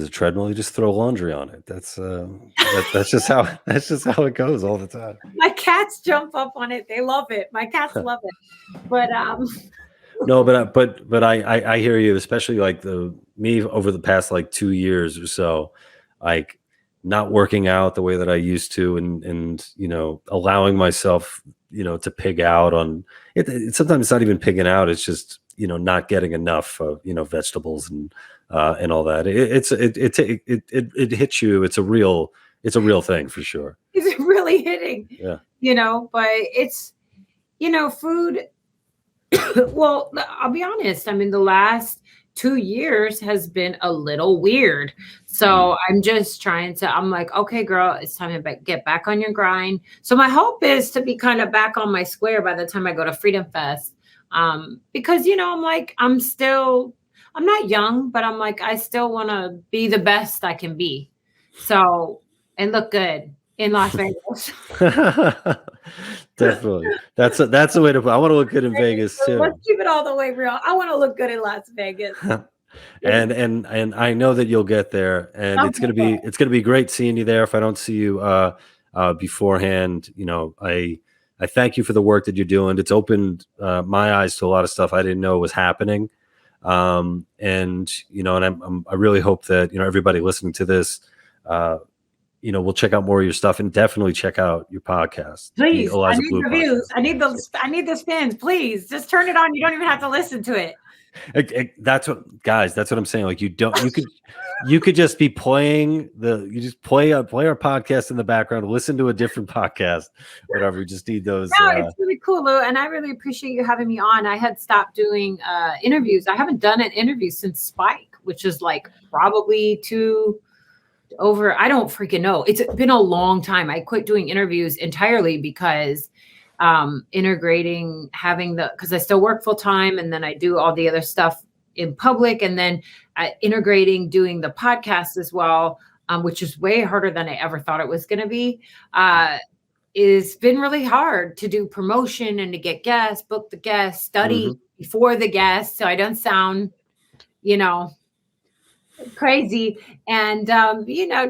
a treadmill. You just throw laundry on it. That's just how it goes all the time. My cats jump up on it. They love it. My cats love it. But no, but I hear you, especially like me over the past like 2 years or so, like not working out the way that I used to and allowing myself, to pig out on it. Sometimes it's not even pigging out. It's just, not getting enough of, vegetables and all that. It hits you. It's a real thing for sure. It's really hitting, yeah. But it's, food. Well, I'll be honest. I mean, the last 2 years has been a little weird. So I'm just I'm like, okay, girl, it's time to get back on your grind. So my hope is to be kind of back on my square by the time I go to Freedom Fest. Because, I'm like, I'm not young, but I'm like, I still want to be the best I can be. So, and look good in Las Vegas. Definitely. That's the way to put. I want to look good in Vegas too. Let's keep it all the way real. I want to look good in Las Vegas. and I know that you'll get there, and it's gonna be great seeing you there. If I don't see you beforehand, I thank you for the work that you're doing. It's opened my eyes to a lot of stuff I didn't know was happening. And I really hope that everybody listening to this we'll check out more of your stuff, and definitely check out your podcast. Please, I need the views. I need the spins. Please, just turn it on. You don't even have to listen to it. That's what I'm saying. Like you could just be playing you just play our podcast in the background, listen to a different podcast, whatever. You just need those. No, it's really cool, Lou, and I really appreciate you having me on. I had stopped doing interviews. I haven't done an interview since Spike, which is like probably I don't freaking know. It's been a long time. I quit doing interviews entirely because because I still work full time, and then I do all the other stuff in public, and then integrating doing the podcast as well, which is way harder than I ever thought it was going to be. It's been really hard to do promotion and to get guests, book the guests, study before the guests, so I don't sound, crazy, and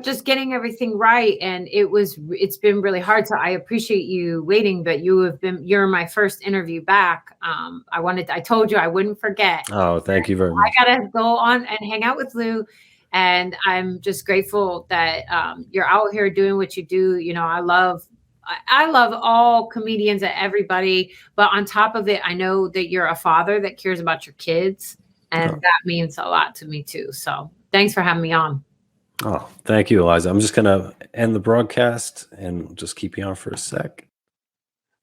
just getting everything right. And it's been really hard. So I appreciate you waiting, but you're my first interview back. I told you I wouldn't forget. Oh, thank you very much. I gotta go on and hang out with Lou, and I'm just grateful that you're out here doing what you do. I love all comedians and everybody, but on top of it, I know that you're a father that cares about your kids, and that means a lot to me too. So thanks for having me on. Oh, thank you, Eliza. I'm just going to end the broadcast and just keep you on for a sec.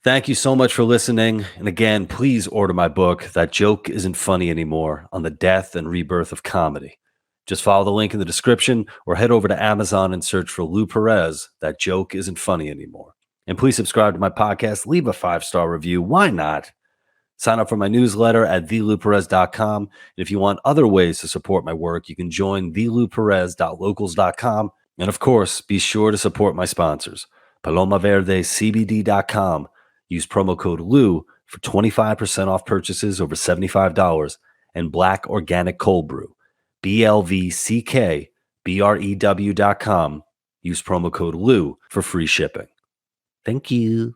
Thank you so much for listening. And again, please order my book, That Joke Isn't Funny Anymore, on the death and rebirth of comedy. Just follow the link in the description or head over to Amazon and search for Lou Perez, That Joke Isn't Funny Anymore. And please subscribe to my podcast. Leave a 5-star review. Why not? Sign up for my newsletter at thelouperez.com. And if you want other ways to support my work, you can join thelouperez.locals.com And of course, be sure to support my sponsors, palomaverdecbd.com. Use promo code LOU for 25% off purchases over $75, and Black Organic Cold Brew, BLVCKBREW.com. Use promo code LOU for free shipping. Thank you.